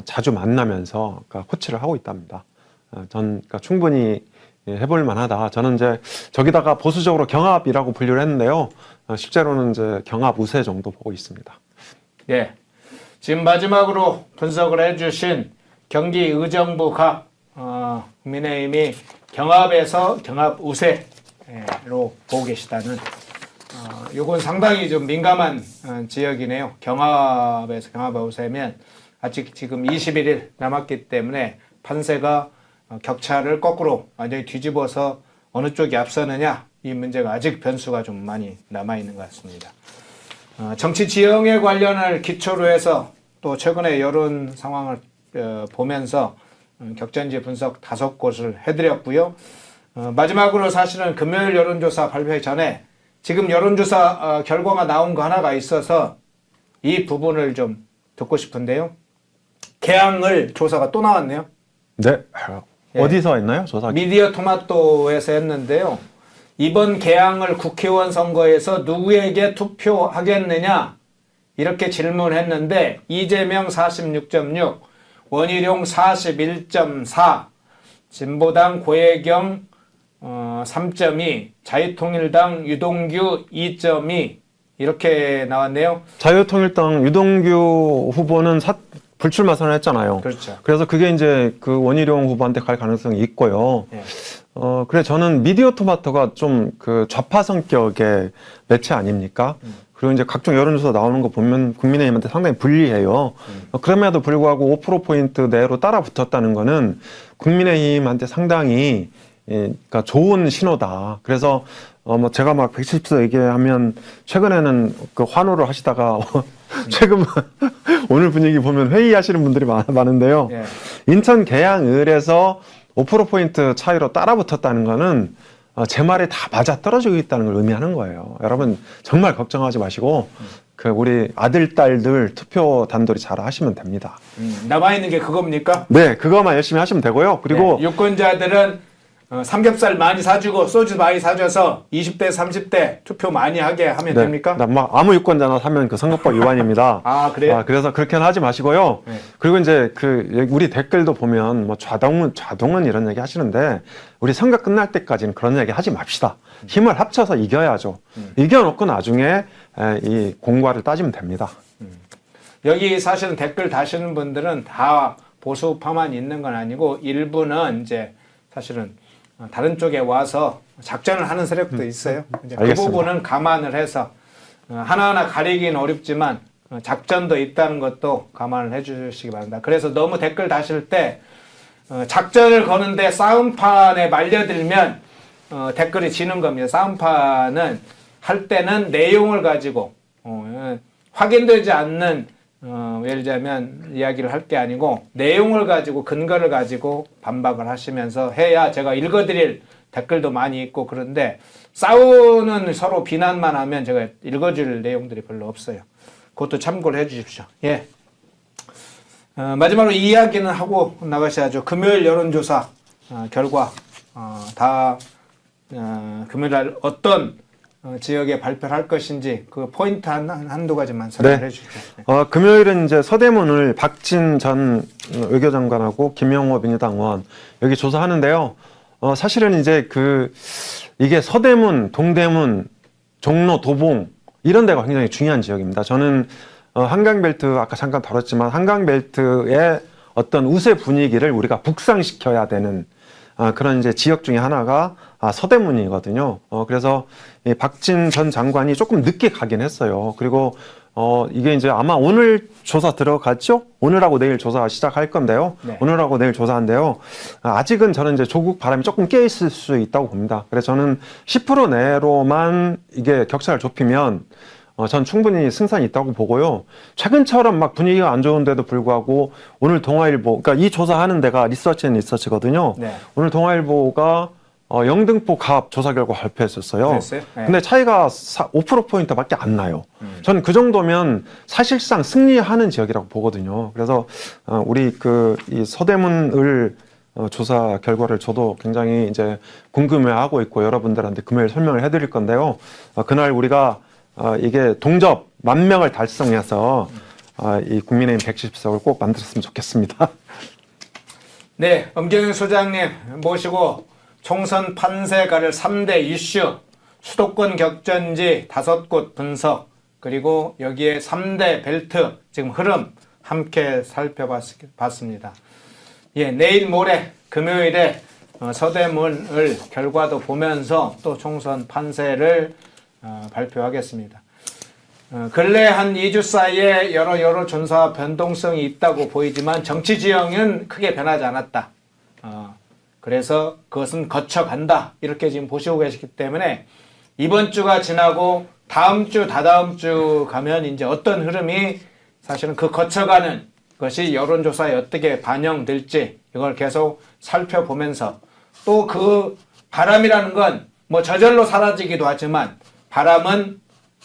자주 만나면서 그러니까 코치를 하고 있답니다. 그러니까 충분히 해볼 만하다. 저는 이제 저기다가 보수적으로 경합이라고 분류를 했는데요. 실제로는 이제 경합 우세 정도 보고 있습니다. 예. 지금 마지막으로 분석을 해주신 경기 의정부 갑 국민의힘이 경합에서 경합 우세로 보고 계시다는 요건 상당히 좀 민감한 지역이네요. 경합에서 경합 우세면 아직 지금 21일 남았기 때문에 판세가 격차를 거꾸로 완전히 뒤집어서 어느 쪽이 앞서느냐 이 문제가 아직 변수가 좀 많이 남아있는 것 같습니다. 정치 지형에 관련을 기초로 해서 또 최근의 여론 상황을 보면서 격전지 분석 5곳을 해드렸고요. 마지막으로 사실은 금요일 여론조사 발표 전에 지금 여론조사 결과가 나온 거 하나가 있어서 이 부분을 좀 듣고 싶은데요. 개항을 조사가 또 나왔네요. 네. 예. 어디서 했나요? 조사? 미디어 토마토에서 했는데요. 이번 개항을 국회의원 선거에서 누구에게 투표하겠느냐 이렇게 질문했는데 이재명 46.6, 원희룡 41.4, 진보당 고혜경 3.2, 자유통일당 유동규 2.2 이렇게 나왔네요. 자유통일당 유동규 후보는 불출마 선언했잖아요. 그렇죠. 그래서 그게 이제 그 원희룡 후보한테 갈 가능성이 있고요. 예. 그래 저는 미디어 토마토가 좀 그 좌파 성격의 매체 아닙니까? 그리고 이제 각종 여론조사 나오는 거 보면 국민의힘한테 상당히 불리해요. 그럼에도 불구하고 5%포인트 내로 따라 붙었다는 거는 국민의힘한테 상당히 그러니까 좋은 신호다. 그래서 뭐 제가 막 170석 얘기하면 최근에는 그 환호를 하시다가 최근 오늘 분위기 보면 회의하시는 분들이 많은데요. 예. 인천 계양을에서 5%포인트 차이로 따라 붙었다는 거는 제 말이 다 맞아 떨어지고 있다는 걸 의미하는 거예요. 여러분 정말 걱정하지 마시고 그 우리 아들 딸들 투표 단돌이 잘 하시면 됩니다. 남아있는 게 그겁니까? 네, 그거만 열심히 하시면 되고요. 그리고 네, 유권자들은 삼겹살 많이 사주고 소주 많이 사줘서 20대 30대 투표 많이 하게 하면 네, 됩니까? 막 아무 유권자나 사면 그 선거법 위반입니다. 아, 그래요? 그래서 그렇게는 하지 마시고요. 네. 그리고 이제 그 우리 댓글도 보면 뭐 좌동은 이런 얘기 하시는데 우리 선거 끝날 때까지는 그런 얘기 하지 맙시다. 힘을 합쳐서 이겨야죠. 이겨놓고 나중에 이 공과를 따지면 됩니다. 여기 사실은 댓글 다시는 분들은 다 보수파만 있는 건 아니고 일부는 이제 사실은 다른 쪽에 와서 작전을 하는 세력도 있어요. 이제 그 알겠습니다. 부분은 감안을 해서 하나하나 가리기는 어렵지만 작전도 있다는 것도 감안을 해주시기 바랍니다. 그래서 너무 댓글 다실 때 작전을 거는데 싸움판에 말려들면 댓글이 지는 겁니다. 싸움판은 할 때는 내용을 가지고 확인되지 않는 예를 들자면 이야기를 할 게 아니고 내용을 가지고 근거를 가지고 반박을 하시면서 해야 제가 읽어드릴 댓글도 많이 있고 그런데 싸우는 서로 비난만 하면 제가 읽어줄 내용들이 별로 없어요. 그것도 참고를 해 주십시오. 예. 마지막으로 이 이야기는 하고 나가셔야죠. 금요일 여론조사 결과 다 금요일 날 어떤 지역에 발표를 할 것인지 그 포인트 한두 가지만 설명해 네. 주시죠. 금요일은 이제 서대문을 박진 전 외교장관하고 김영호 민주당 의원 여기 조사하는데요. 사실은 이제 이게 서대문, 동대문, 종로, 도봉 이런 데가 굉장히 중요한 지역입니다. 저는 한강벨트 아까 잠깐 다뤘지만 한강벨트의 어떤 우세 분위기를 우리가 북상시켜야 되는 그런 이제 지역 중에 하나가 서대문이거든요. 그래서 이 박진 전 장관이 조금 늦게 가긴 했어요. 그리고 이게 이제 아마 오늘 조사 들어갔죠? 오늘하고 내일 조사 시작할 건데요. 네. 오늘하고 내일 조사인데요. 아직은 저는 이제 조국 바람이 조금 깨 있을 수 있다고 봅니다. 그래서 저는 10% 내로만 이게 격차를 좁히면 전 충분히 승산이 있다고 보고요. 최근처럼 막 분위기가 안 좋은데도 불구하고 오늘 동아일보, 그러니까 이 조사하는 데가 리서치거든요. 네. 오늘 동아일보가 영등포 갑 조사 결과 발표했었어요. 그랬어요? 네. 근데 차이가 5%포인트밖에 안 나요. 저는 그 정도면 사실상 승리하는 지역이라고 보거든요. 그래서 우리 이 서대문을 조사 결과를 저도 굉장히 이제 궁금해하고 있고 여러분들한테 금요일 설명을 해드릴 건데요. 그날 우리가 이게 동접 10,000명을 달성해서 이 국민의힘 110석을 꼭 만들었으면 좋겠습니다. 네, 엄경영 소장님 모시고 총선 판세 가를 3대 이슈, 수도권 격전지 5곳 분석, 그리고 여기에 3대 벨트 지금 흐름 함께 살펴봤습니다. 예, 내일 모레 금요일에 서대문을 결과도 보면서 또 총선 판세를 발표하겠습니다. 근래 한 2주 사이에 여러 여론조사 변동성이 있다고 보이지만 정치 지형은 크게 변하지 않았다. 그래서 그것은 거쳐간다. 이렇게 지금 보시고 계시기 때문에 이번 주가 지나고 다음 주, 다다음 주 가면 이제 어떤 흐름이 사실은 그 거쳐가는 것이 여론조사에 어떻게 반영될지 이걸 계속 살펴보면서 또 그 바람이라는 건 뭐 저절로 사라지기도 하지만 바람은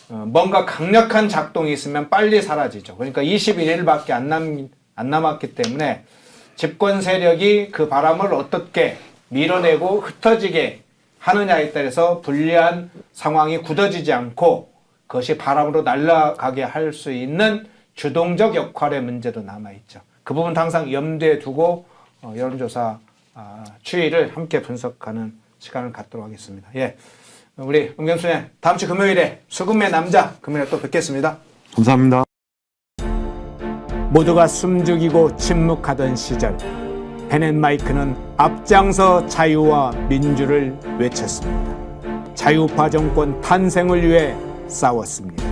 뭔가 강력한 작동이 있으면 빨리 사라지죠. 그러니까 21일밖에 안 남았기 때문에 집권 세력이 그 바람을 어떻게 밀어내고 흩어지게 하느냐에 따라서 불리한 상황이 굳어지지 않고 그것이 바람으로 날아가게 할 수 있는 주동적 역할의 문제도 남아있죠. 그 부분 항상 염두에 두고 여론조사 추이를 함께 분석하는 시간을 갖도록 하겠습니다. 예, 우리 음경수님 다음 주 금요일에 수금의 남자 금요일에 또 뵙겠습니다. 감사합니다. 모두가 숨죽이고 침묵하던 시절 펜앤마이크는 앞장서 자유와 민주를 외쳤습니다. 자유파 정권 탄생을 위해 싸웠습니다.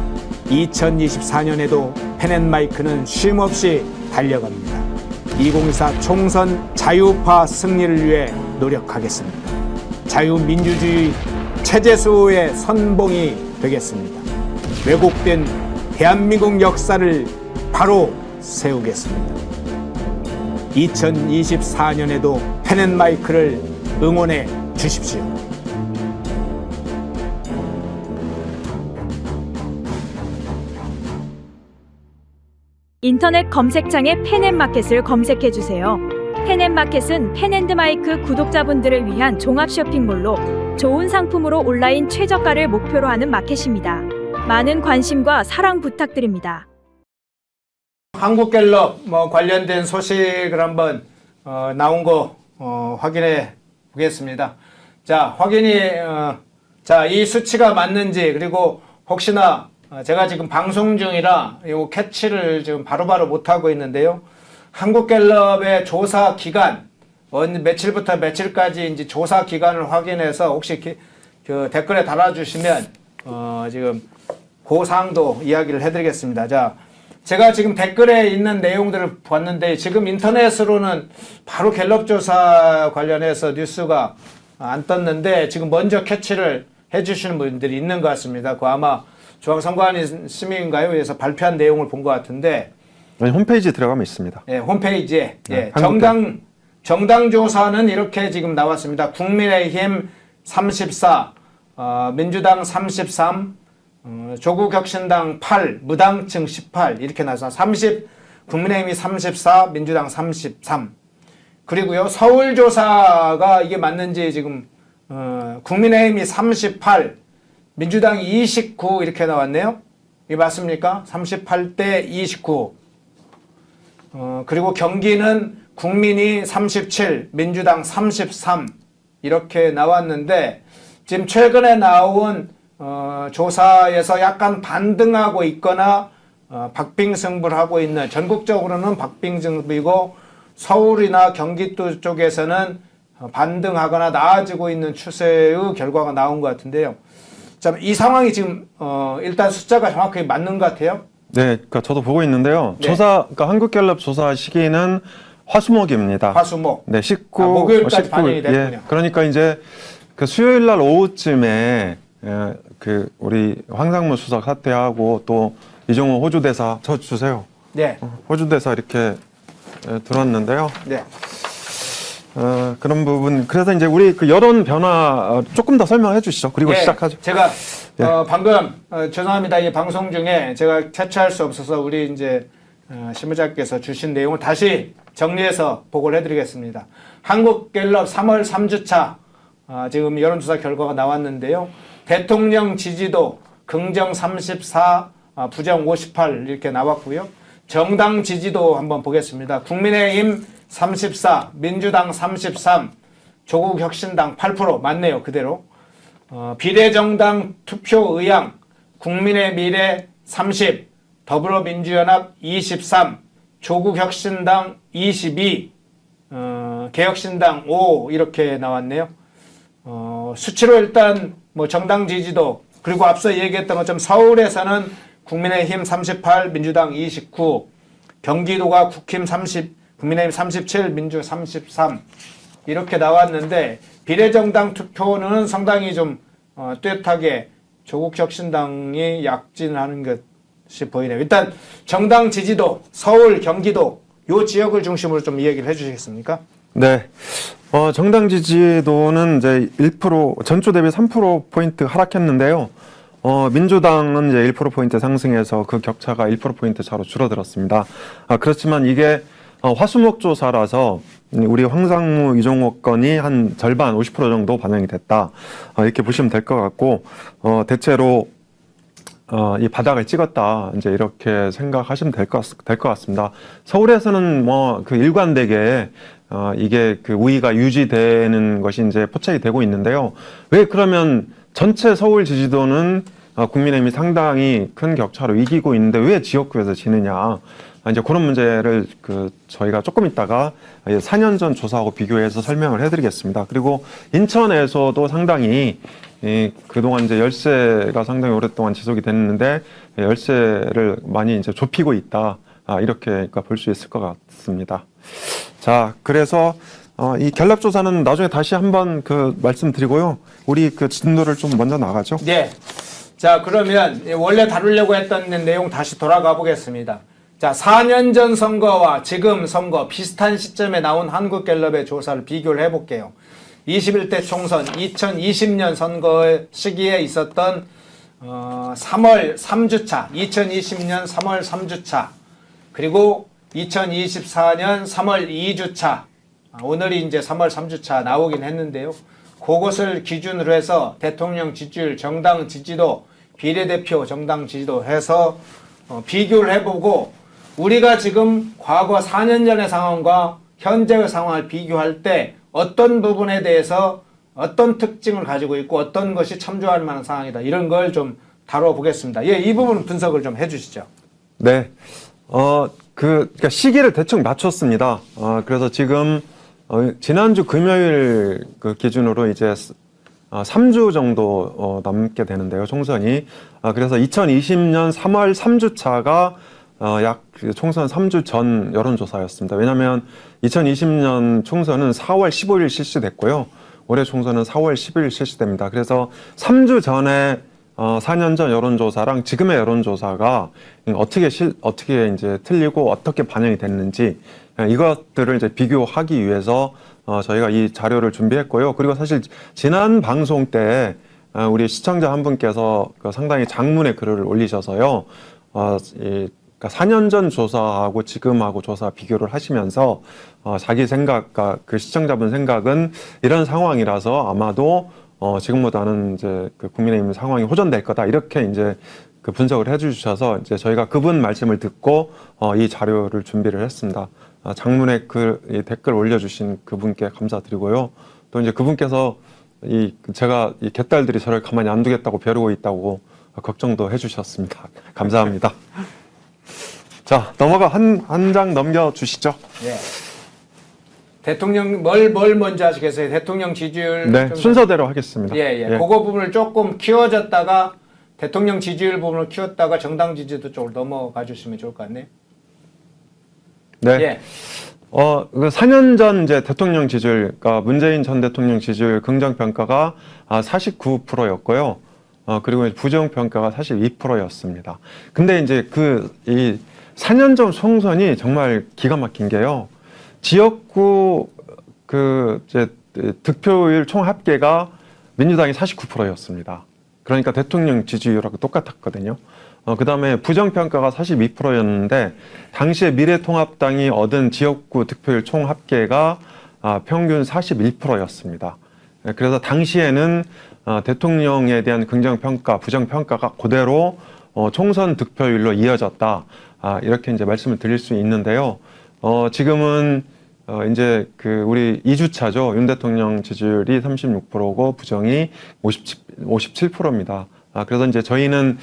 2024년에도 펜앤마이크는 쉼없이 달려갑니다. 2024 총선 자유파 승리를 위해 노력하겠습니다. 자유민주주의 체제수호의 선봉이 되겠습니다. 왜곡된 대한민국 역사를 바로 세우겠습니다. 2024년에도 펜앤마이크를 응원해 주십시오. 인터넷 검색창에 펜앤마켓을 검색해 주세요. 펜앤마켓은 펜앤드마이크 구독자분들을 위한 종합 쇼핑몰로 좋은 상품으로 온라인 최저가를 목표로 하는 마켓입니다. 많은 관심과 사랑 부탁드립니다. 한국갤럽 관련된 소식을 한번 나온 거 확인해 보겠습니다. 자, 이 수치가 맞는지, 그리고 혹시나 제가 지금 방송 중이라 이 캐치를 지금 바로바로 못하고 있는데요. 한국갤럽의 조사 기간, 며칠부터 며칠까지 이제 조사 기간을 확인해서 혹시 그 댓글에 달아주시면 지금 그 사항도 이야기를 해드리겠습니다. 자, 제가 지금 댓글에 있는 내용들을 봤는데 지금 인터넷으로는 바로 갤럽 조사 관련해서 뉴스가 안 떴는데 지금 먼저 캐치를 해주시는 분들이 있는 것 같습니다. 그 아마 중앙선관위인가요? 그래서 발표한 내용을 본 것 같은데 홈페이지 들어가면 있습니다. 예, 홈페이지에 네, 정당 조사는 이렇게 지금 나왔습니다. 국민의힘 34, 민주당 33, 조국혁신당 8, 무당층 18 이렇게 나와서 30, 국민의힘이 34, 민주당 33. 그리고요, 서울조사가 이게 맞는지 지금 국민의힘이 38, 민주당이 29 이렇게 나왔네요. 이게 맞습니까? 38대 29. 그리고 경기는 국민이 37, 민주당 33 이렇게 나왔는데 지금 최근에 나온 조사에서 약간 반등하고 있거나 박빙승부를 하고 있는, 전국적으로는 박빙승부이고 서울이나 경기도 쪽에서는 반등하거나 나아지고 있는 추세의 결과가 나온 것 같은데요. 자, 이 상황이 지금 일단 숫자가 정확하게 맞는 것 같아요. 네, 그러니까 저도 보고 있는데요. 네. 그러니까 한국갤럽 조사 시기는 화수목입니다. 화수목. 네, 19, 목요일까지 반영이 됐군요. 예, 그러니까 이제 그 수요일 날 오후쯤에 그 우리 황상무 수석 사퇴하고 또 이종호 호주 대사 저 주세요. 네. 호주 대사 이렇게 들었는데요. 네. 그런 부분. 그래서 이제 우리 그 여론 변화 조금 더 설명해 주시죠. 그리고 예, 시작하죠. 제가 예. 방금 죄송합니다. 이 방송 중에 제가 캐치할 수 없어서 우리 이제 실무자께서 주신 내용을 다시 정리해서 보고를 해드리겠습니다. 한국갤럽 3월 3주차 지금 여론조사 결과가 나왔는데요. 대통령 지지도 긍정 34, 부정 58 이렇게 나왔고요. 정당 지지도 한번 보겠습니다. 국민의힘 34, 민주당 33, 조국혁신당 8% 맞네요. 그대로. 비례정당 투표 의향 국민의 미래 30, 더불어민주연합 23, 조국혁신당 22, 개혁신당 5 이렇게 나왔네요. 수치로 일단 뭐 정당 지지도 그리고 앞서 얘기했던 것처럼 서울에서는 국민의힘 38, 민주당 29, 경기도가 국힘 30, 국민의힘 37, 민주 33 이렇게 나왔는데 비례정당 투표는 상당히 좀 뚜렷하게 조국혁신당이 약진하는 것이 보이네요. 일단 정당 지지도 서울, 경기도 요 지역을 중심으로 좀 이야기를 해주시겠습니까? 네. 정당 지지도는 이제 1% 전주 대비 3%포인트 하락했는데요. 민주당은 이제 1%포인트 상승해서 그 격차가 1%포인트 차로 줄어들었습니다. 그렇지만 이게 화수목 조사라서 우리 황상무 이종호 건이 한 절반 50% 정도 반영이 됐다. 이렇게 보시면 될 것 같고, 대체로 이 바닥을 찍었다. 이제 이렇게 생각하시면 될 것 같습니다. 서울에서는 뭐 그 일관되게 이게 그 우위가 유지되는 것이 이제 포착이 되고 있는데요. 왜 그러면 전체 서울 지지도는 국민의힘이 상당히 큰 격차로 이기고 있는데 왜 지역구에서 지느냐. 이제 그런 문제를 저희가 조금 있다가 4년 전 조사하고 비교해서 설명을 해드리겠습니다. 그리고 인천에서도 상당히 그동안 이제 열세가 상당히 오랫동안 지속이 됐는데 열세를 많이 이제 좁히고 있다. 이렇게 볼 수 있을 것 같습니다. 자, 그래서 이 갤럽 조사는 나중에 다시 한번 말씀드리고요. 우리 진도를 좀 먼저 나가죠. 네. 자, 그러면 원래 다루려고 했던 내용 다시 돌아가 보겠습니다. 자, 4년 전 선거와 지금 선거 비슷한 시점에 나온 한국갤럽의 조사를 비교를 해볼게요. 21대 총선 2020년 선거 시기에 있었던 3월 3주차, 2020년 3월 3주차, 그리고 2024년 3월 2주차, 오늘이 이제 3월 3주차 나오긴 했는데요. 그것을 기준으로 해서 대통령 지지율, 정당 지지도, 비례대표 정당 지지도 해서 비교를 해보고 우리가 지금 과거 4년 전의 상황과 현재의 상황을 비교할 때 어떤 부분에 대해서 어떤 특징을 가지고 있고 어떤 것이 참조할 만한 상황이다. 이런 걸 좀 다뤄보겠습니다. 예, 이 부분 분석을 좀 해주시죠. 네. 그러니까 시기를 대충 맞췄습니다. 그래서 지금 지난주 금요일 기준으로 이제 3주 정도 남게 되는데요, 총선이. 그래서 2020년 3월 3주차가 약 총선 3주 전 여론조사였습니다. 왜냐하면 2020년 총선은 4월 15일 실시됐고요. 올해 총선은 4월 10일 실시됩니다. 그래서 3주 전에 4년 전 여론조사랑 지금의 여론조사가 어떻게 이제 틀리고 어떻게 반영이 됐는지 이것들을 이제 비교하기 위해서 저희가 이 자료를 준비했고요. 그리고 사실 지난 방송 때 우리 시청자 한 분께서 상당히 장문의 글을 올리셔서요. 그러니까 4년 전 조사하고 지금하고 조사 비교를 하시면서 자기 생각과 그 시청자분 생각은 이런 상황이라서 아마도 지금보다는 이제 국민의힘 상황이 호전될 거다 이렇게 이제 분석을 해주셔서 이제 저희가 그분 말씀을 듣고 이 자료를 준비를 했습니다. 장문의 이 댓글 올려주신 그분께 감사드리고요. 또 이제 그분께서 제가 이 개딸들이 저를 가만히 안 두겠다고 벼르고 있다고 걱정도 해주셨습니다. 감사합니다. 자, 넘어가 한 장 넘겨 주시죠. 예. 대통령 뭘 먼저 하시겠어요? 대통령 지지율 네, 순서대로 하겠습니다. 예. 그거 부분을 조금 키워졌다가 대통령 지지율 부분을 키웠다가 정당 지지도 쪽으로 넘어가 주시면 좋을 것 같네요. 네. 예. 그 4년 전 이제 대통령 지지율, 그러니까 문재인 전 대통령 지지율 긍정 평가가 49%였고요. 그리고 부정 평가가 42%였습니다. 근데 이제 이 4년 전 총선이 정말 기가 막힌 게요. 지역구 이제 득표율 총 합계가 민주당이 49%였습니다. 그러니까 대통령 지지율하고 똑같았거든요. 그 다음에 부정평가가 42%였는데, 당시에 미래통합당이 얻은 지역구 득표율 총 합계가 평균 41%였습니다. 그래서 당시에는 대통령에 대한 긍정평가, 부정평가가 그대로 총선 득표율로 이어졌다. 이렇게 이제 말씀을 드릴 수 있는데요. 지금은 이제 우리 2주차죠. 윤 대통령 지지율이 36%고 부정이 57%입니다. 그래서 이제 저희는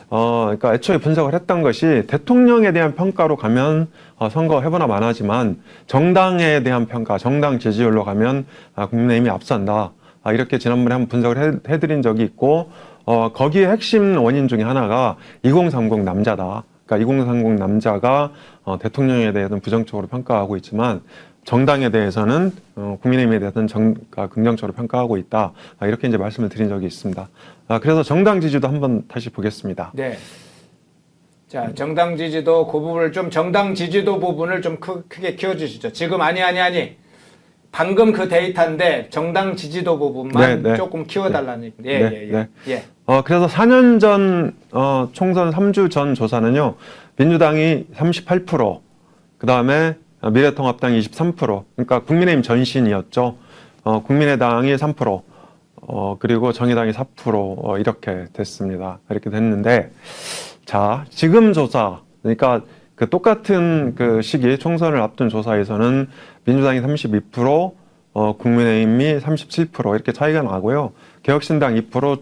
그러니까 애초에 분석을 했던 것이 대통령에 대한 평가로 가면 선거 해보나 마나지만 정당에 대한 평가, 정당 지지율로 가면 국민의힘이 앞선다. 이렇게 지난번에 한번 분석을 해드린 적이 있고 거기에 핵심 원인 중에 하나가 2030 남자다. 그러니까 2030 남자가 대통령에 대해서는 부정적으로 평가하고 있지만 정당에 대해서는 국민의힘에 대해서는 긍정적으로 평가하고 있다. 이렇게 이제 말씀을 드린 적이 있습니다. 그래서 정당 지지도 한번 다시 보겠습니다. 네. 자, 정당 지지도 그 부분을 좀 정당 지지도 부분을 좀 크게 키워주시죠. 지금 아니. 방금 그 데이터인데 정당 지지도 부분만 네. 조금 키워달라는 얘기입니다. 예. 그래서 4년 전 총선 3주 전 조사는요. 민주당이 38%, 그 다음에 미래통합당이 23%, 그러니까 국민의힘 전신이었죠. 국민의당이 3%, 그리고 정의당이 4% 이렇게 됐습니다. 이렇게 됐는데, 자, 지금 조사, 그러니까 그 똑같은 그 시기 총선을 앞둔 조사에서는 민주당이 32%, 국민의힘이 37% 이렇게 차이가 나고요. 개혁신당 2%,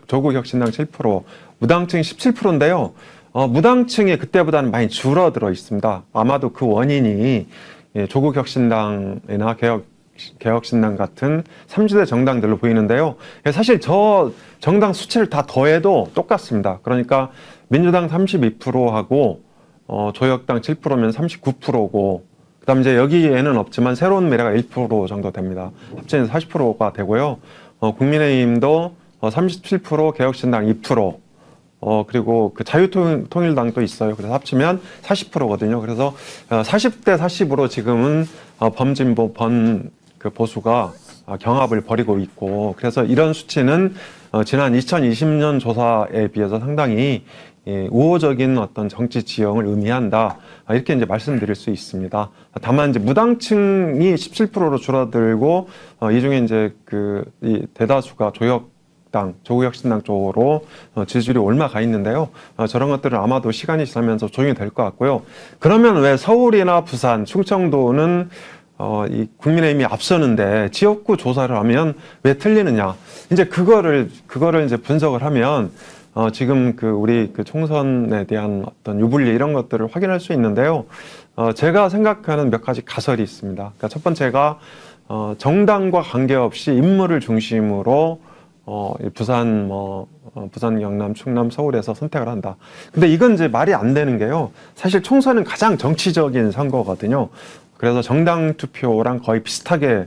조국혁신당 7%, 무당층 17%인데요. 무당층이 그때보다는 많이 줄어들어 있습니다. 아마도 그 원인이 조국혁신당이나 개혁신당 같은 3지대 정당들로 보이는데요. 사실 저 정당 수치를 다 더해도 똑같습니다. 그러니까 민주당 32%하고 조혁당 7%면 39%고, 그 다음 이제 여기에는 없지만 새로운 미래가 1% 정도 됩니다. 합쳐서 40%가 되고요. 국민의힘도 37%, 개혁신당 2%, 그리고 그 자유통일당도 있어요. 그래서 합치면 40%거든요. 그래서 40대 40으로 지금은 범진보 그 보수가 경합을 벌이고 있고, 그래서 이런 수치는 지난 2020년 조사에 비해서 상당히 우호적인 어떤 정치 지형을 의미한다. 이렇게 이제 말씀드릴 수 있습니다. 다만 이제 무당층이 17%로 줄어들고, 이 중에 이제 이 대다수가 조국혁신당 쪽으로 지지율이 올라가 있는데요. 저런 것들은 아마도 시간이 지나면서 조정이 될 것 같고요. 그러면 왜 서울이나 부산, 충청도는 이 국민의힘이 앞서는데 지역구 조사를 하면 왜 틀리느냐? 이제 그거를 이제 분석을 하면 지금 우리 총선에 대한 어떤 유불리 이런 것들을 확인할 수 있는데요. 제가 생각하는 몇 가지 가설이 있습니다. 그러니까 첫 번째가 정당과 관계없이 인물을 중심으로 부산, 부산, 경남, 충남, 서울에서 선택을 한다. 근데 이건 이제 말이 안 되는 게요. 사실 총선은 가장 정치적인 선거거든요. 그래서 정당 투표랑 거의 비슷하게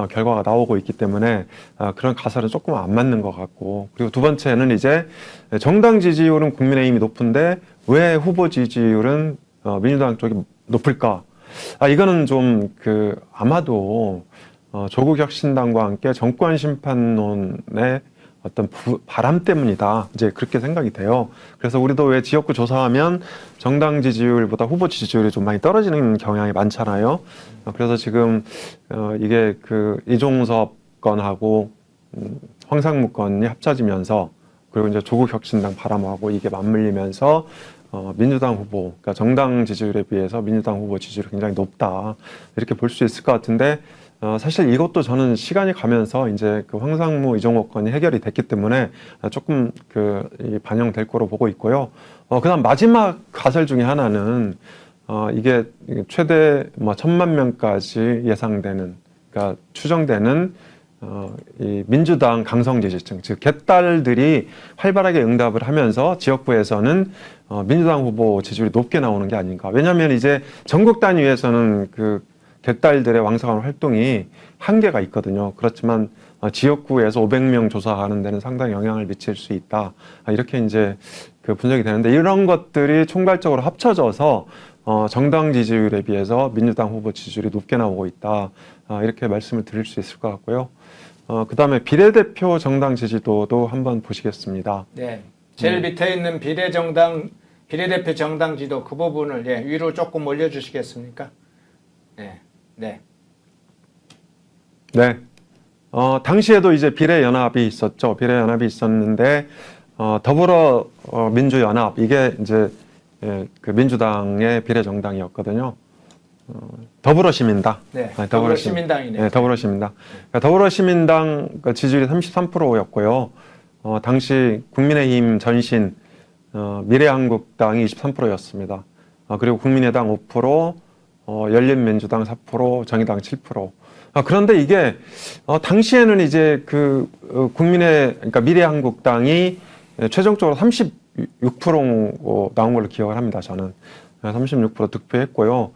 결과가 나오고 있기 때문에 그런 가설은 조금 안 맞는 것 같고, 그리고 두 번째는 이제 정당 지지율은 국민의힘이 높은데 왜 후보 지지율은 민주당 쪽이 높을까? 이거는 좀 아마도 조국혁신당과 함께 정권 심판론의 어떤 바람 때문이다. 이제 그렇게 생각이 돼요. 그래서 우리도 왜 지역구 조사하면 정당 지지율보다 후보 지지율이 좀 많이 떨어지는 경향이 많잖아요. 그래서 지금 이게 이종섭 건하고 황상무 건이 합쳐지면서, 그리고 이제 조국혁신당 바람하고 이게 맞물리면서 민주당 후보, 그러니까 정당 지지율에 비해서 민주당 후보 지지율이 굉장히 높다. 이렇게 볼 수 있을 것 같은데, 사실 이것도 저는 시간이 가면서 이제 황상무 이종호 건이 해결이 됐기 때문에 조금 반영될 거로 보고 있고요. 그다음 마지막 가설 중에 하나는 이게 최대 1,000만 명까지 예상되는, 그러니까 추정되는 이 민주당 강성 지지층, 즉 개딸들이 활발하게 응답을 하면서 지역구에서는 민주당 후보 지지율이 높게 나오는 게 아닌가. 왜냐하면 이제 전국 단위에서는 그 개딸들의 왕성한 활동이 한계가 있거든요. 그렇지만 지역구에서 500명 조사하는 데는 상당히 영향을 미칠 수 있다. 이렇게 이제 그 분석이 되는데, 이런 것들이 총괄적으로 합쳐져서 정당 지지율에 비해서 민주당 후보 지지율이 높게 나오고 있다. 이렇게 말씀을 드릴 수 있을 것 같고요. 그 다음에 비례대표 정당 지지도도 한번 보시겠습니다. 네. 제일 밑에 있는 비례대표 정당 지도 그 부분을 위로 조금 올려주시겠습니까? 네. 네. 네. 당시에도 이제 비례연합이 있었죠. 비례연합이 있었는데, 더불어 민주연합, 이게 이제 그 민주당의 비례정당이었거든요. 더불어시민당. 네. 더불어시민당이네. 네, 더불어시민당. 그러니까 더불어시민당 지지율이 33%였고요. 당시 국민의힘 전신 미래한국당이 23%였습니다. 그리고 국민의당 5%, 열린민주당 4%, 정의당 7%. 그런데 이게 당시에는 이제 그 그러니까 미래한국당이 최종적으로 36% 나온 걸로 기억을 합니다. 저는 36% 득표했고요.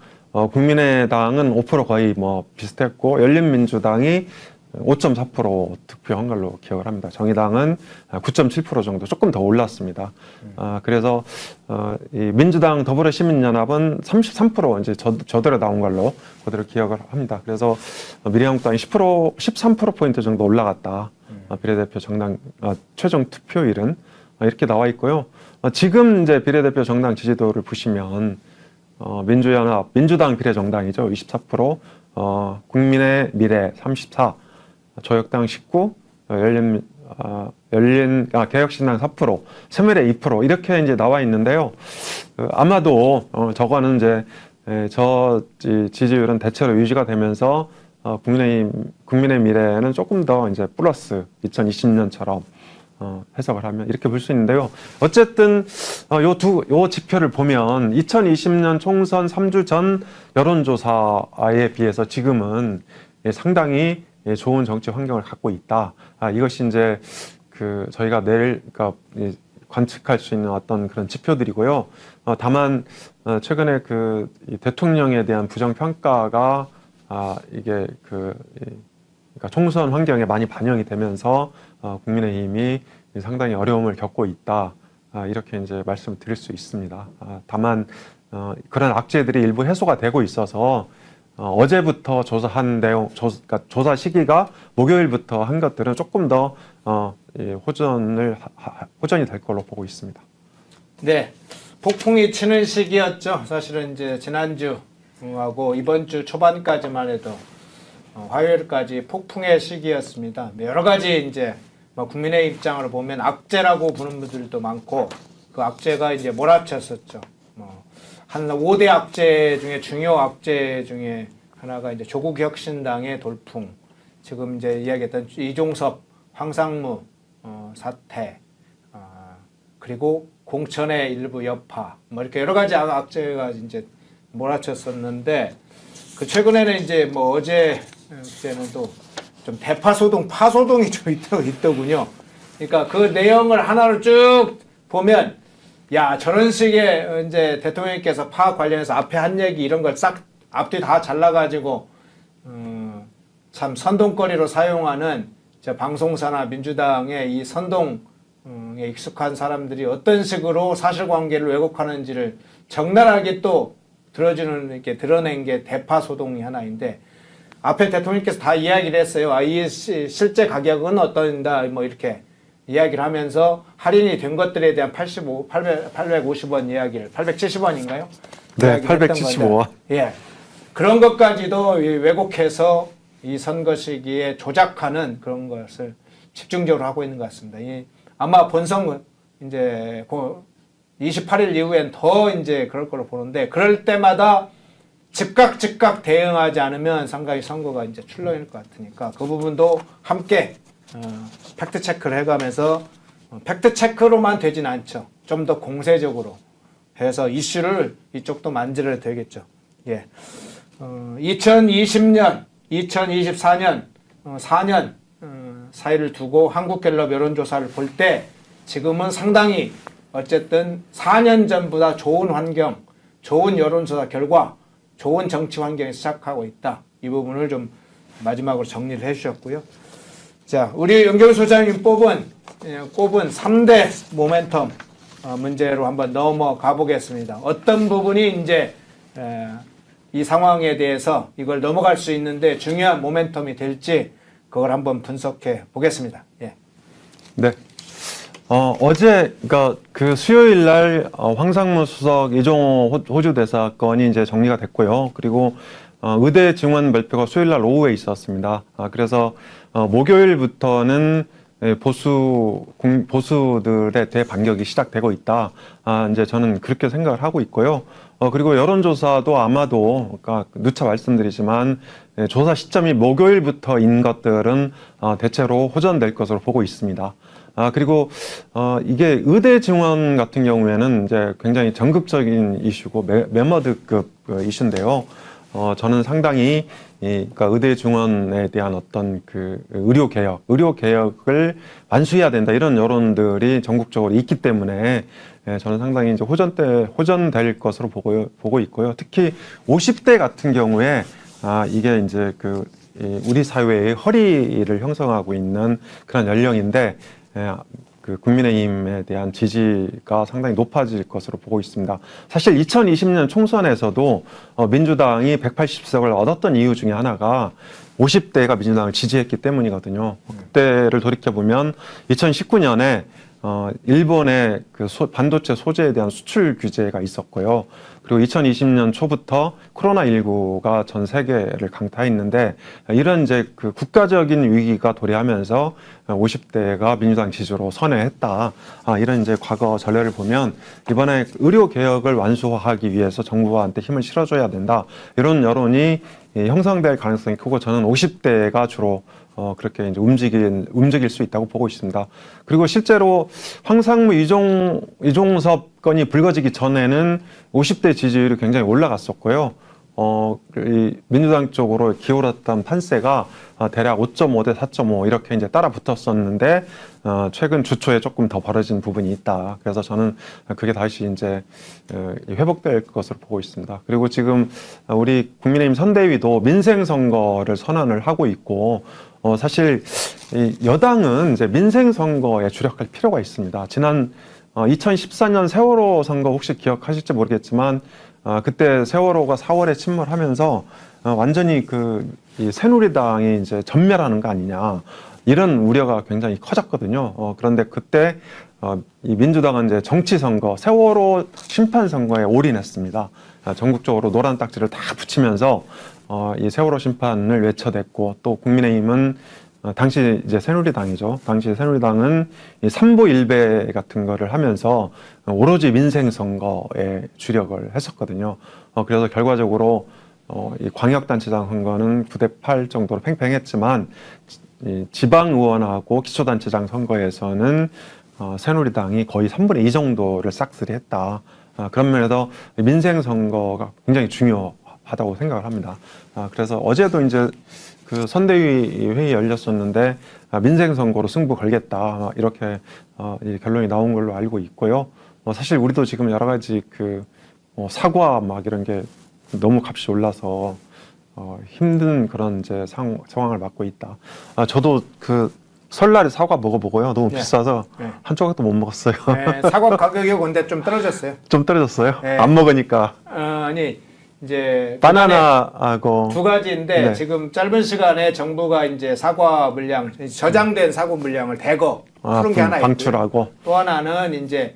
국민의당은 5% 거의 뭐 비슷했고, 열린민주당이 5.4% 득표한 걸로 기억을 합니다. 정의당은 9.7% 정도, 조금 더 올랐습니다. 그래서 이 민주당 더불어시민연합은 33% 이제 저대로 나온 걸로 그대로 기억을 합니다. 그래서 미래한국당이 13% 정도 올라갔다. 비례대표 정당 최종 투표율은 이렇게 나와 있고요. 지금 이제 비례대표 정당 지지도를 보시면 민주연합, 민주당 비례정당이죠. 24%, 국민의 미래 34%, 저역당 19%, 개혁신당 4%, 새누리당 2% 이렇게 이제 나와 있는데요. 아마도 저거는 이제 저 지지율은 대체로 유지가 되면서 국민의 미래는 조금 더 이제 플러스 2020년처럼 해석을 하면 이렇게 볼 수 있는데요. 어쨌든 요 지표를 보면 2020년 총선 3주 전 여론조사에 비해서 지금은 상당히 좋은 정치 환경을 갖고 있다. 이것이 이제 그 저희가 내일 그러니까 관측할 수 있는 어떤 그런 지표들이고요. 다만 최근에 그 대통령에 대한 부정 평가가 이게 그러니까 총선 환경에 많이 반영이 되면서 국민의힘이 상당히 어려움을 겪고 있다. 이렇게 이제 말씀을 드릴 수 있습니다. 다만 그런 악재들이 일부 해소가 되고 있어서 어제부터 조사한 내용, 그러니까 조사 시기가 목요일부터 한 것들은 조금 더 호전이 될 걸로 보고 있습니다. 네, 폭풍이 치는 시기였죠. 사실은 이제 지난주하고 이번 주 초반까지만 해도 화요일까지 폭풍의 시기였습니다. 여러 가지 이제 국민의 입장으로 보면 악재라고 부르는 분들도 많고, 그 악재가 이제 몰아쳤었죠. 한 5대 악재 중에 중요 악재 중에 하나가 이제 조국혁신당의 돌풍, 지금 이제 이야기했던 이종섭, 황상무 사태, 그리고 공천의 일부 여파, 이렇게 여러 가지 악재가 이제 몰아쳤었는데, 그 최근에는 이제 어제는 또 좀 대파소동, 파소동이 좀 있더군요. 그러니까 그 내용을 하나를 쭉 보면, 야, 저런 식의 이제 대통령께서 파 관련해서 앞에 한 얘기 이런 걸 싹 앞뒤 다 잘라가지고 참 선동거리로 사용하는 저 방송사나 민주당의 이 선동에 익숙한 사람들이 어떤 식으로 사실관계를 왜곡하는지를 적나라하게 또 이렇게 드러낸 게 대파소동이 하나인데, 앞에 대통령께서 다 이야기를 했어요. 이 실제 가격은 어떤다, 이렇게 이야기를 하면서 할인이 된 것들에 대한 850원 이야기를, 870원인가요? 네, 875원. 예. 그런 것까지도 왜곡해서 이 선거 시기에 조작하는 그런 것을 집중적으로 하고 있는 것 같습니다. 아마 본선은 이제 28일 이후엔 더 이제 그럴 거로 보는데, 그럴 때마다 즉각 대응하지 않으면 상당히 선거가 이제 출렁일 것 같으니까 그 부분도 함께 팩트 체크를 해가면서, 팩트 체크로만 되진 않죠. 좀 더 공세적으로 해서 이슈를 이쪽도 만들어야 되겠죠. 예. 2020년, 2024년, 4년 사이를 두고 한국갤럽 여론조사를 볼 때 지금은 상당히 어쨌든 4년 전보다 좋은 환경, 좋은 여론조사 결과, 좋은 정치 환경에 시작하고 있다. 이 부분을 좀 마지막으로 정리를 해주셨고요. 자, 우리 연결 소장님 꼽은 3대 모멘텀 문제로 한번 넘어가 보겠습니다. 어떤 부분이 이제 이 상황에 대해서 이걸 넘어갈 수 있는데 중요한 모멘텀이 될지 그걸 한번 분석해 보겠습니다. 예. 네. 어제, 그러니까 그 수요일 날 황상무 수석 이종호 호주 대사 건이 이제 정리가 됐고요. 그리고 의대 증원 발표가 수요일 날 오후에 있었습니다. 그래서 목요일부터는 보수들의 대반격이 시작되고 있다. 이제 저는 그렇게 생각을 하고 있고요. 그리고 여론조사도 아마도, 그러니까 누차 말씀드리지만, 조사 시점이 목요일부터인 것들은 대체로 호전될 것으로 보고 있습니다. 그리고 이게 의대 증원 같은 경우에는 이제 굉장히 전극적인 이슈고 메머드급 이슈인데요. 저는 상당히 그러니까 의대 증원에 대한 어떤 그 의료 개혁을 완수해야 된다 이런 여론들이 전국적으로 있기 때문에 저는 상당히 이제 호전될 것으로 보고 있고요. 특히 50대 같은 경우에 이게 이제 그 우리 사회의 허리를 형성하고 있는 그런 연령인데 그 국민의힘에 대한 지지가 상당히 높아질 것으로 보고 있습니다. 사실 2020년 총선에서도 민주당이 180석을 얻었던 이유 중에 하나가 50대가 민주당을 지지했기 때문이거든요. 그때를 돌이켜보면 2019년에 일본의 그 반도체 소재에 대한 수출 규제가 있었고요. 그리고 2020년 초부터 코로나19가 전 세계를 강타했는데 이런 이제 그 국가적인 위기가 도래하면서 50대가 민주당 지지로 선회했다. 이런 이제 과거 전례를 보면 이번에 의료 개혁을 완수하기 위해서 정부한테 힘을 실어줘야 된다. 이런 여론이 형성될 가능성이 크고 저는 50대가 주로 그렇게 이제 움직일 수 있다고 보고 있습니다. 그리고 실제로 황상무 이종섭 건이 불거지기 전에는 50대 지지율이 굉장히 올라갔었고요. 이 민주당 쪽으로 기울었던 판세가 대략 5.5 대 4.5 이렇게 이제 따라 붙었었는데 최근 주초에 조금 더 벌어진 부분이 있다. 그래서 저는 그게 다시 이제 회복될 것으로 보고 있습니다. 그리고 지금 우리 국민의힘 선대위도 민생 선거를 선언을 하고 있고 사실 이 여당은 이제 민생 선거에 주력할 필요가 있습니다. 지난 2014년 세월호 선거 혹시 기억하실지 모르겠지만 그때 세월호가 4월에 침몰하면서 완전히 이 새누리당이 이제 전멸하는 거 아니냐 이런 우려가 굉장히 커졌거든요. 그런데 그때 이 민주당은 이제 정치 선거, 세월호 심판 선거에 올인했습니다. 전국적으로 노란 딱지를 다 붙이면서 이 세월호 심판을 외쳐댔고 또 국민의힘은 당시 이제 새누리당이죠. 당시 새누리당은 이 삼보일배 같은 거를 하면서 오로지 민생 선거에 주력을 했었거든요. 그래서 결과적으로 이 광역단체장 선거는 9대8 정도로 팽팽했지만 이 지방의원하고 기초단체장 선거에서는 새누리당이 거의 3분의 2 정도를 싹쓸이했다. 그런 면에서 민생 선거가 굉장히 중요하다고 생각을 합니다. 그래서 어제도 이제 그 선대위 회의 열렸었는데 민생 선거로 승부 걸겠다 이렇게 결론이 나온 걸로 알고 있고요. 사실 우리도 지금 여러 가지 사과 막 이런 게 너무 값이 올라서 힘든 그런 이제 상황을 맞고 있다. 저도 그 설날에 사과 먹어보고요. 너무 비싸서 한 조각도 못 먹었어요. 네, 사과 가격이 근데 좀 떨어졌어요. 좀 떨어졌어요? 네. 안 먹으니까. 아니 이제 바나나하고 두 가지인데 네. 지금 짧은 시간에 정부가 이제 사과 물량 저장된 사과 물량을 대거 푸는 게 하나 있고요. 방출하고 또 하나는 이제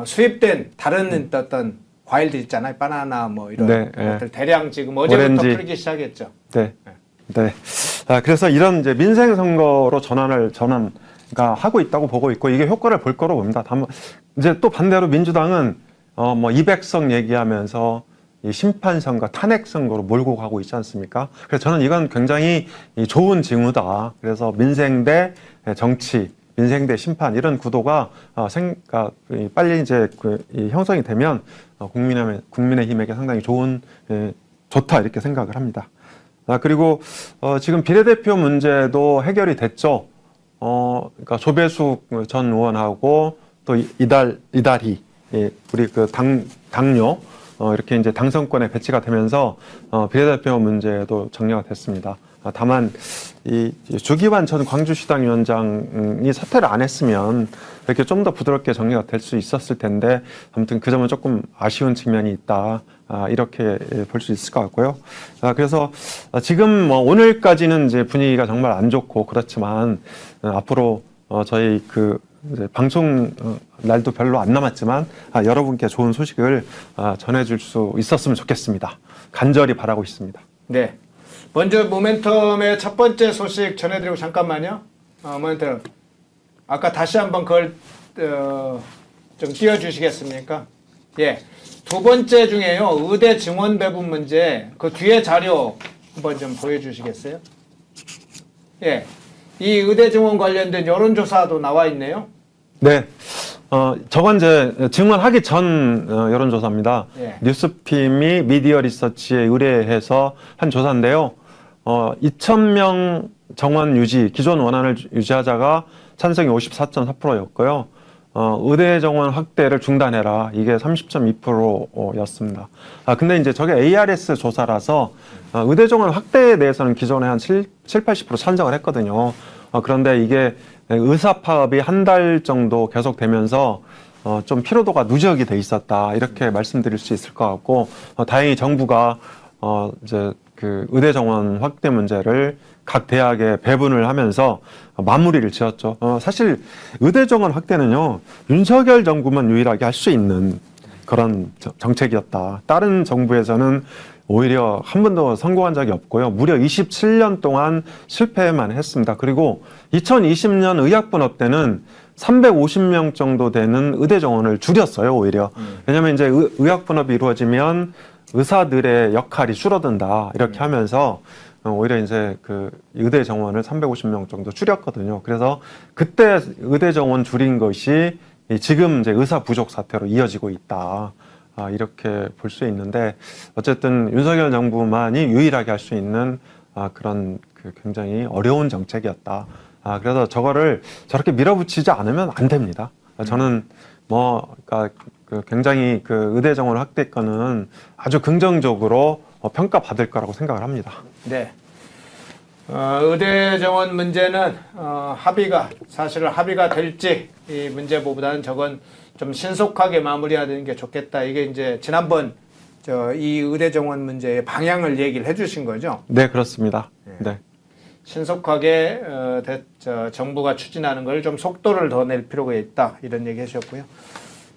수입된 다른 어떤 과일들 있잖아요. 바나나 뭐 이런 네, 것들 대량 지금 어제부터 오렌지. 풀기 시작했죠. 네. 네. 그래서 이런 이제 민생 선거로 전환을 하고 있다고 보고 있고 이게 효과를 볼 거로 봅니다. 다만 이제 또 반대로 민주당은 뭐 200석 얘기하면서 이 심판 선거, 탄핵 선거로 몰고 가고 있지 않습니까? 그래서 저는 이건 굉장히 좋은 징후다. 그래서 민생 대 정치, 민생 대 심판 이런 구도가 빨리 이제 형성이 되면 국민의힘에게 상당히 좋다 이렇게 생각을 합니다. 그리고 지금 비례대표 문제도 해결이 됐죠. 그러니까 조배숙 전 의원하고 또 이달희 예, 우리 그 당뇨 이렇게 이제 당선권에 배치가 되면서 비례대표 문제도 정리가 됐습니다. 다만 이 주기환 전 광주시당 위원장이 사퇴를 안 했으면 이렇게 좀 더 부드럽게 정리가 될 수 있었을 텐데 아무튼 그 점은 조금 아쉬운 측면이 있다. 이렇게 볼 수 있을 것 같고요. 그래서 지금 뭐 오늘까지는 이제 분위기가 정말 안 좋고 그렇지만 앞으로 저희 그 이제 방송 날도 별로 안 남았지만 여러분께 좋은 소식을 전해줄 수 있었으면 좋겠습니다. 간절히 바라고 있습니다. 네. 먼저 모멘텀의 첫 번째 소식 전해드리고 잠깐만요. 모멘텀. 아까 다시 한번 그걸 좀 띄워주시겠습니까? 예. 두 번째 중에요. 의대 증원 배분 문제. 그 뒤에 자료 한번 좀 보여주시겠어요? 예. 이 의대 증원 관련된 여론조사도 나와 있네요. 네. 저건 이제 증원하기 전 여론조사입니다. 예. 뉴스핌이 미디어 리서치에 의뢰해서 한 조사인데요. 2,000명 정원 유지, 기존 원안을 유지하자가 찬성이 54.4%였고요. 의대 정원 확대를 중단해라. 이게 30.2%였습니다. 근데 이제 저게 ARS 조사라서 의대 정원 확대에 대해서는 기존에 한 80% 찬성을 했거든요. 그런데 이게 의사 파업이 한 달 정도 계속되면서 좀 피로도가 누적이 돼 있었다. 이렇게 말씀드릴 수 있을 것 같고, 다행히 정부가 이제 그 의대 정원 확대 문제를 각 대학에 배분을 하면서 마무리를 지었죠. 사실 의대 정원 확대는요, 윤석열 정부만 유일하게 할 수 있는 그런 정책이었다. 다른 정부에서는 오히려 한 번도 성공한 적이 없고요. 무려 27년 동안 실패만 했습니다. 그리고 2020년 의학분업 때는 350명 정도 되는 의대 정원을 줄였어요, 오히려. 왜냐하면 이제 의학분업이 이루어지면 의사들의 역할이 줄어든다. 이렇게 하면서 오히려 이제 그 의대 정원을 350명 정도 줄였거든요. 그래서 그때 의대 정원 줄인 것이 지금 이제 의사 부족 사태로 이어지고 있다. 이렇게 볼 수 있는데 어쨌든 윤석열 정부만이 유일하게 할 수 있는 그런 그 굉장히 어려운 정책이었다. 그래서 저거를 저렇게 밀어붙이지 않으면 안 됩니다. 저는 뭐 그러니까 그 굉장히 그 의대 정원 확대 건은 아주 긍정적으로 평가받을 거라고 생각을 합니다. 네. 의대 정원 문제는 사실 합의가 될지 이 문제보다는 저건 좀 신속하게 마무리하는 게 좋겠다. 이게 이제 지난번 이 의대 정원 문제의 방향을 얘기를 해주신 거죠? 네, 그렇습니다. 네. 신속하게 정부가 추진하는 걸 좀 속도를 더 낼 필요가 있다. 이런 얘기 하셨고요.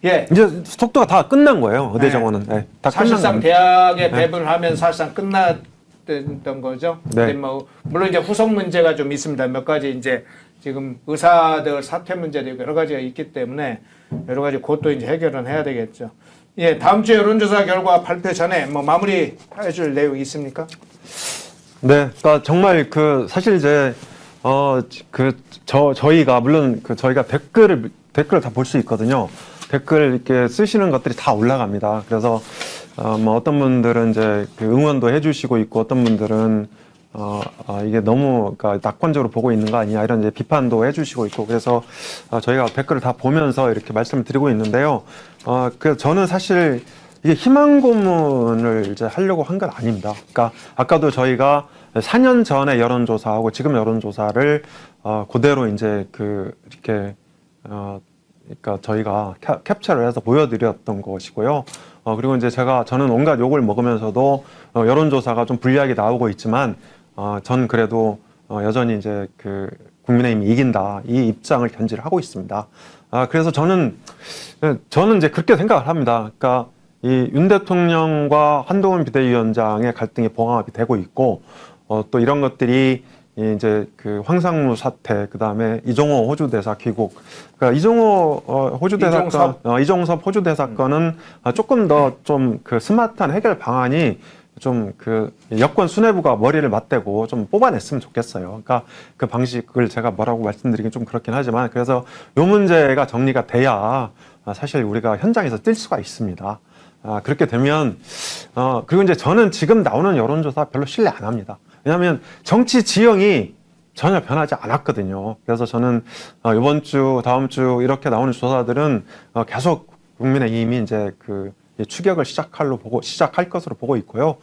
예. 이제 속도가 다 끝난 거예요. 의대 정원은. 네, 다 사실상 끝난 대학에 배분을 하면 사실상 끝났던 거죠. 네. 뭐 물론 이제 후속 문제가 좀 있습니다. 몇 가지 이제 지금 의사들 사퇴 문제도 여러 가지가 있기 때문에 여러 가지 그것도 이제 해결은 해야 되겠죠. 예, 다음 주 여론조사 결과 발표 전에 뭐 마무리 해줄 내용 있습니까? 네, 그러니까 정말 그 사실 이제 저희가 물론 그 저희가 댓글을 다 볼 수 있거든요. 댓글 이렇게 쓰시는 것들이 다 올라갑니다. 그래서 뭐 어떤 분들은 이제 그 응원도 해주시고 있고 어떤 분들은 이게 너무 그러니까 낙관적으로 보고 있는 거 아니야 이런 이제 비판도 해주시고 있고 그래서 저희가 댓글을 다 보면서 이렇게 말씀을 드리고 있는데요. 그래서 저는 사실 이게 희망 고문을 이제 하려고 한 건 아닙니다. 그러니까 아까도 저희가 4년 전에 여론조사하고 지금 여론조사를 그대로 이제 이렇게 그러니까 저희가 캡처를 해서 보여드렸던 것이고요. 그리고 이제 저는 온갖 욕을 먹으면서도 여론조사가 좀 불리하게 나오고 있지만 전 그래도 여전히 이제 국민의힘이 이긴다 이 입장을 견지를 하고 있습니다. 그래서 저는 이제 그렇게 생각을 합니다. 그러니까 이 윤 대통령과 한동훈 비대위원장의 갈등이 봉합이 되고 있고 또 이런 것들이 이제 황상무 사태, 그 다음에 이종호 호주대사 귀국. 그러니까 이종호 호주대사 건, 이종섭 호주대사 건은 조금 더 좀 스마트한 해결 방안이 좀 여권 수뇌부가 머리를 맞대고 좀 뽑아냈으면 좋겠어요. 그러니까 그 방식을 제가 뭐라고 말씀드리긴 좀 그렇긴 하지만 그래서 요 문제가 정리가 돼야 사실 우리가 현장에서 뛸 수가 있습니다. 그렇게 되면 그리고 이제 저는 지금 나오는 여론조사 별로 신뢰 안 합니다. 왜냐하면 정치 지형이 전혀 변하지 않았거든요. 그래서 저는 이번 주, 다음 주 이렇게 나오는 조사들은 계속 국민의힘이 이제 이 추격을 시작할 것으로 보고 있고요.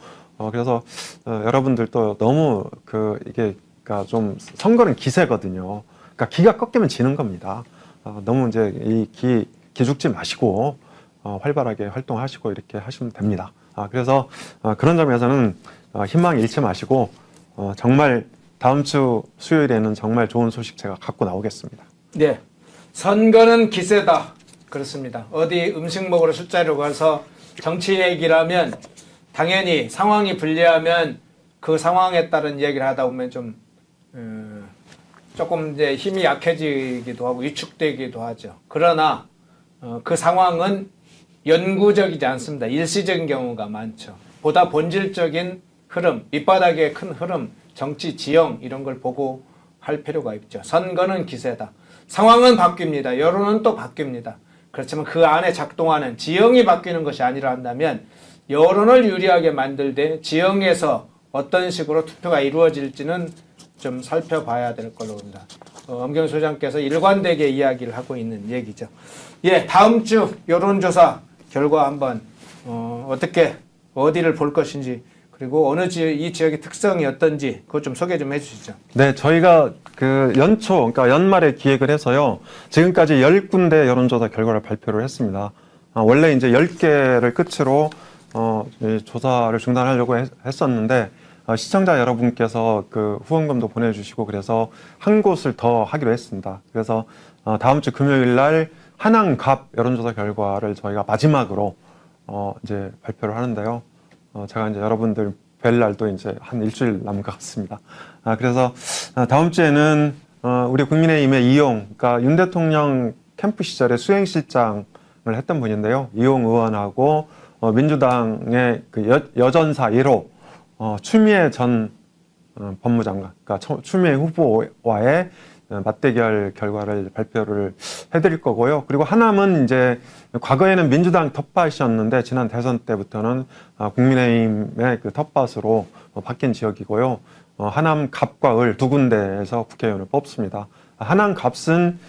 그래서 여러분들도 너무 이게 그러니까 좀 선거는 기세거든요. 그러니까 기가 꺾이면 지는 겁니다. 너무 이제 기죽지 마시고 활발하게 활동하시고 이렇게 하시면 됩니다. 그래서 그런 점에서는 희망 잃지 마시고 정말 다음 주 수요일에는 정말 좋은 소식 제가 갖고 나오겠습니다. 네, 선거는 기세다. 그렇습니다. 어디 음식 먹으러 술자리로 가서 정치 얘기를 하면 당연히 상황이 불리하면 그 상황에 따른 얘기를 하다 보면 좀 조금 이제 힘이 약해지기도 하고 위축되기도 하죠. 그러나 그 상황은 영구적이지 않습니다. 일시적인 경우가 많죠. 보다 본질적인 흐름, 밑바닥의 큰 흐름, 정치 지형 이런 걸 보고 할 필요가 있죠. 선거는 기세다. 상황은 바뀝니다. 여론은 또 바뀝니다. 그렇지만 그 안에 작동하는 지형이 바뀌는 것이 아니라 한다면 여론을 유리하게 만들되 지형에서 어떤 식으로 투표가 이루어질지는 좀 살펴봐야 될 걸로 봅니다. 엄경 소장께서 일관되게 이야기를 하고 있는 얘기죠. 예, 다음 주 여론조사 결과 한번 어떻게 어디를 볼 것인지 그리고 이 지역의 특성이 어떤지 그것 좀 소개 좀 해주시죠. 네, 저희가 그러니까 연말에 기획을 해서요. 지금까지 10군데 여론조사 결과를 발표를 했습니다. 원래 이제 10개를 끝으로 이 조사를 중단하려고 했었는데 시청자 여러분께서 후원금도 보내주시고 그래서 한 곳을 더 하기로 했습니다. 그래서 다음 주 금요일 날 한양갑 여론조사 결과를 저희가 마지막으로 이제 발표를 하는데요. 제가 이제 여러분들 뵐 날도 이제 한 일주일 남은 것 같습니다. 그래서 다음 주에는 우리 국민의힘의 그러니까 윤 대통령 캠프 시절에 수행실장을 했던 분인데요. 이용 의원하고 민주당의 여전사 1호 추미애 전 법무장관, 그러니까 추미애 후보와의 맞대결 결과를 발표를 해드릴 거고요. 그리고 하남은 이제 과거에는 민주당 텃밭이었는데 지난 대선 때부터는 국민의힘의 텃밭으로 바뀐 지역이고요. 하남 갑과 을 두 군데에서 국회의원을 뽑습니다. 하남 갑은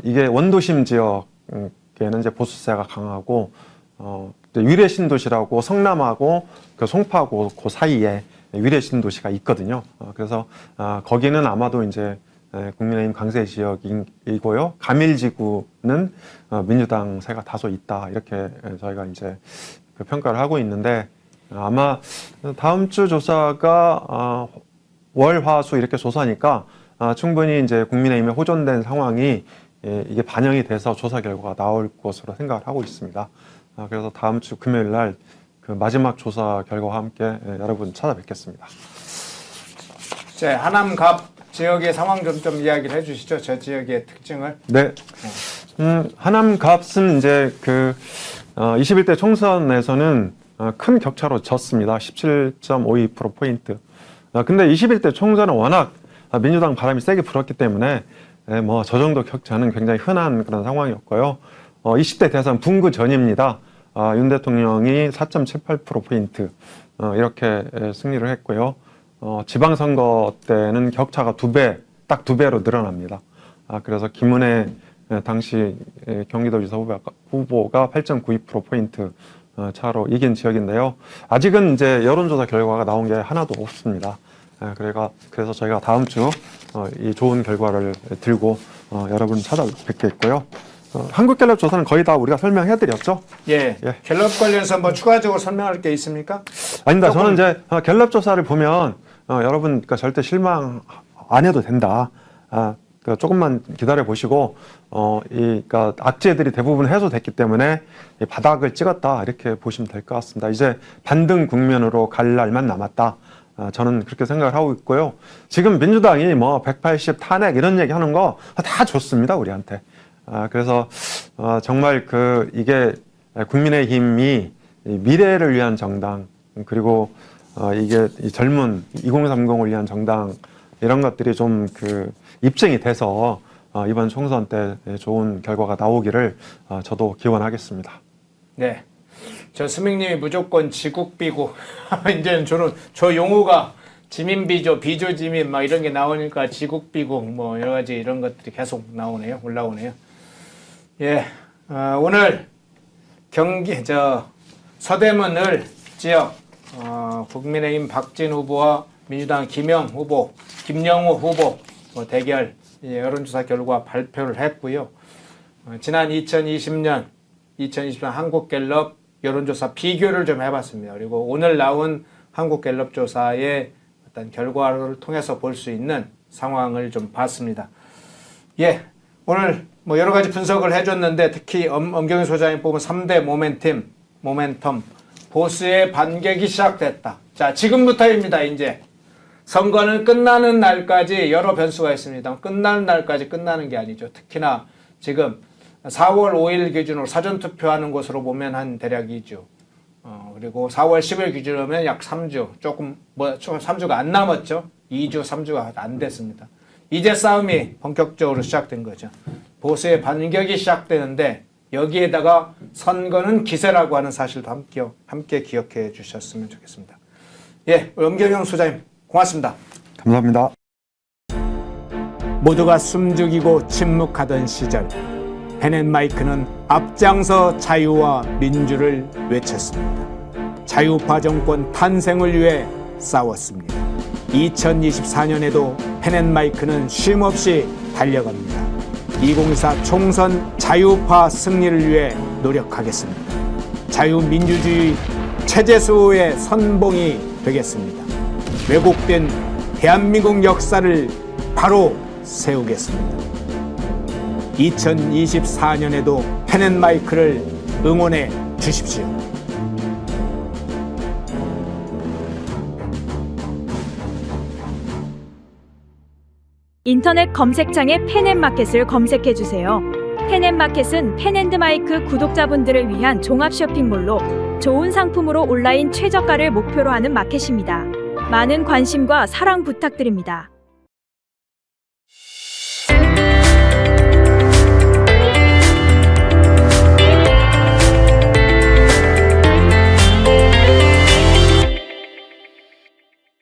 이게 원도심 지역에는 이제 보수세가 강하고 위례 신도시라고 성남하고 송파하고 그 사이에 위례 신도시가 있거든요. 그래서 거기는 아마도 이제 국민의힘 강세 지역이고요. 가밀지구는 민주당 세가 다소 있다. 이렇게 저희가 이제 평가를 하고 있는데 아마 다음 주 조사가 월, 화, 수 이렇게 조사니까 충분히 이제 국민의힘에 호전된 상황이 이게 반영이 돼서 조사 결과가 나올 것으로 생각을 하고 있습니다. 그래서 다음 주 금요일 날 마지막 조사 결과와 함께 여러분 찾아뵙겠습니다. 네, 하남 갑 지역의 상황 좀 이야기를 해주시죠. 저 지역의 특징을. 네. 하남 갑은 이제 21대 총선에서는 큰 격차로 졌습니다. 17.52%포인트. 근데 21대 총선은 워낙 민주당 바람이 세게 불었기 때문에 저 정도 격차는 굉장히 흔한 그런 상황이었고요. 20대 대선 분구 전입니다. 윤 대통령이 4.78%포인트 이렇게 승리를 했고요. 지방선거 때는 격차가 딱 두 배로 늘어납니다. 그래서 김은혜 당시 경기도지사 후보가 8.92%포인트 차로 이긴 지역인데요. 아직은 이제 여론조사 결과가 나온 게 하나도 없습니다. 그래서 저희가 다음 주 이 좋은 결과를 들고 여러분 찾아뵙겠고요. 한국갤럽 조사는 거의 다 우리가 설명해드렸죠? 예. 갤럽 관련해서 뭐 추가적으로 설명할 게 있습니까? 아닙니다. 저는 이제 갤럽 조사를 보면 여러분 그러니까 절대 실망 안 해도 된다. 조금만 기다려 보시고 그러니까 악재들이 대부분 해소됐기 때문에 바닥을 찍었다 이렇게 보시면 될 것 같습니다. 이제 반등 국면으로 갈 날만 남았다. 저는 그렇게 생각을 하고 있고요. 지금 민주당이 180 탄핵 이런 얘기 하는 거 다 좋습니다, 우리한테. 그래서 정말 이게 국민의힘이 미래를 위한 정당 그리고 이게 젊은 2030을 위한 정당 이런 것들이 좀 입증이 돼서 이번 총선 때 좋은 결과가 나오기를 저도 기원하겠습니다. 네. 저 스밍님이 무조건 지국비국 이제는 저 용어가 지민비조, 비조지민 막 이런 게 나오니까 지국비국 뭐 여러 가지 이런 것들이 계속 나오네요. 올라오네요. 예, 오늘 경기 서대문 을 지역 국민의힘 박진 후보와 민주당 김영 후보, 김영호 후보 대결 여론조사 결과 발표를 했고요. 지난 2020년 한국갤럽 여론조사 비교를 좀 해봤습니다. 그리고 오늘 나온 한국갤럽 조사의 어떤 결과를 통해서 볼 수 있는 상황을 좀 봤습니다. 예, 오늘 뭐 여러 가지 분석을 해줬는데 특히 엄경희 소장님 뽑은 3대 모멘텀 보수의 반격이 시작됐다. 자, 지금부터입니다. 이제 선거는 끝나는 날까지 여러 변수가 있습니다. 끝나는 날까지 끝나는 게 아니죠. 특히나 지금 4월 5일 기준으로 사전투표하는 것으로 보면 한 대략 2주. 그리고 4월 10일 기준으로 하면 약 3주. 조금 3주가 안 남았죠. 2주, 3주가 안 됐습니다. 이제 싸움이 본격적으로 시작된 거죠. 보수의 반격이 시작되는데 여기에다가 선거는 기세라고 하는 사실도 함께 기억해 주셨으면 좋겠습니다. 예, 엄경영 소장님 고맙습니다. 감사합니다. 모두가 숨죽이고 침묵하던 시절 펜앤마이크는 앞장서 자유와 민주를 외쳤습니다. 자유파 정권 탄생을 위해 싸웠습니다. 2024년에도 펜앤마이크는 쉼없이 달려갑니다. 2024 총선 자유파 승리를 위해 노력하겠습니다. 자유민주주의 체제수호의 선봉이 되겠습니다. 왜곡된 대한민국 역사를 바로 세우겠습니다. 2024년에도 펜앤마이크를 응원해 주십시오. 인터넷 검색창에 펜앤마켓을 검색해 주세요. 펜앤마켓은 펜앤드마이크 구독자분들을 위한 종합 쇼핑몰로 좋은 상품으로 온라인 최저가를 목표로 하는 마켓입니다. 많은 관심과 사랑 부탁드립니다.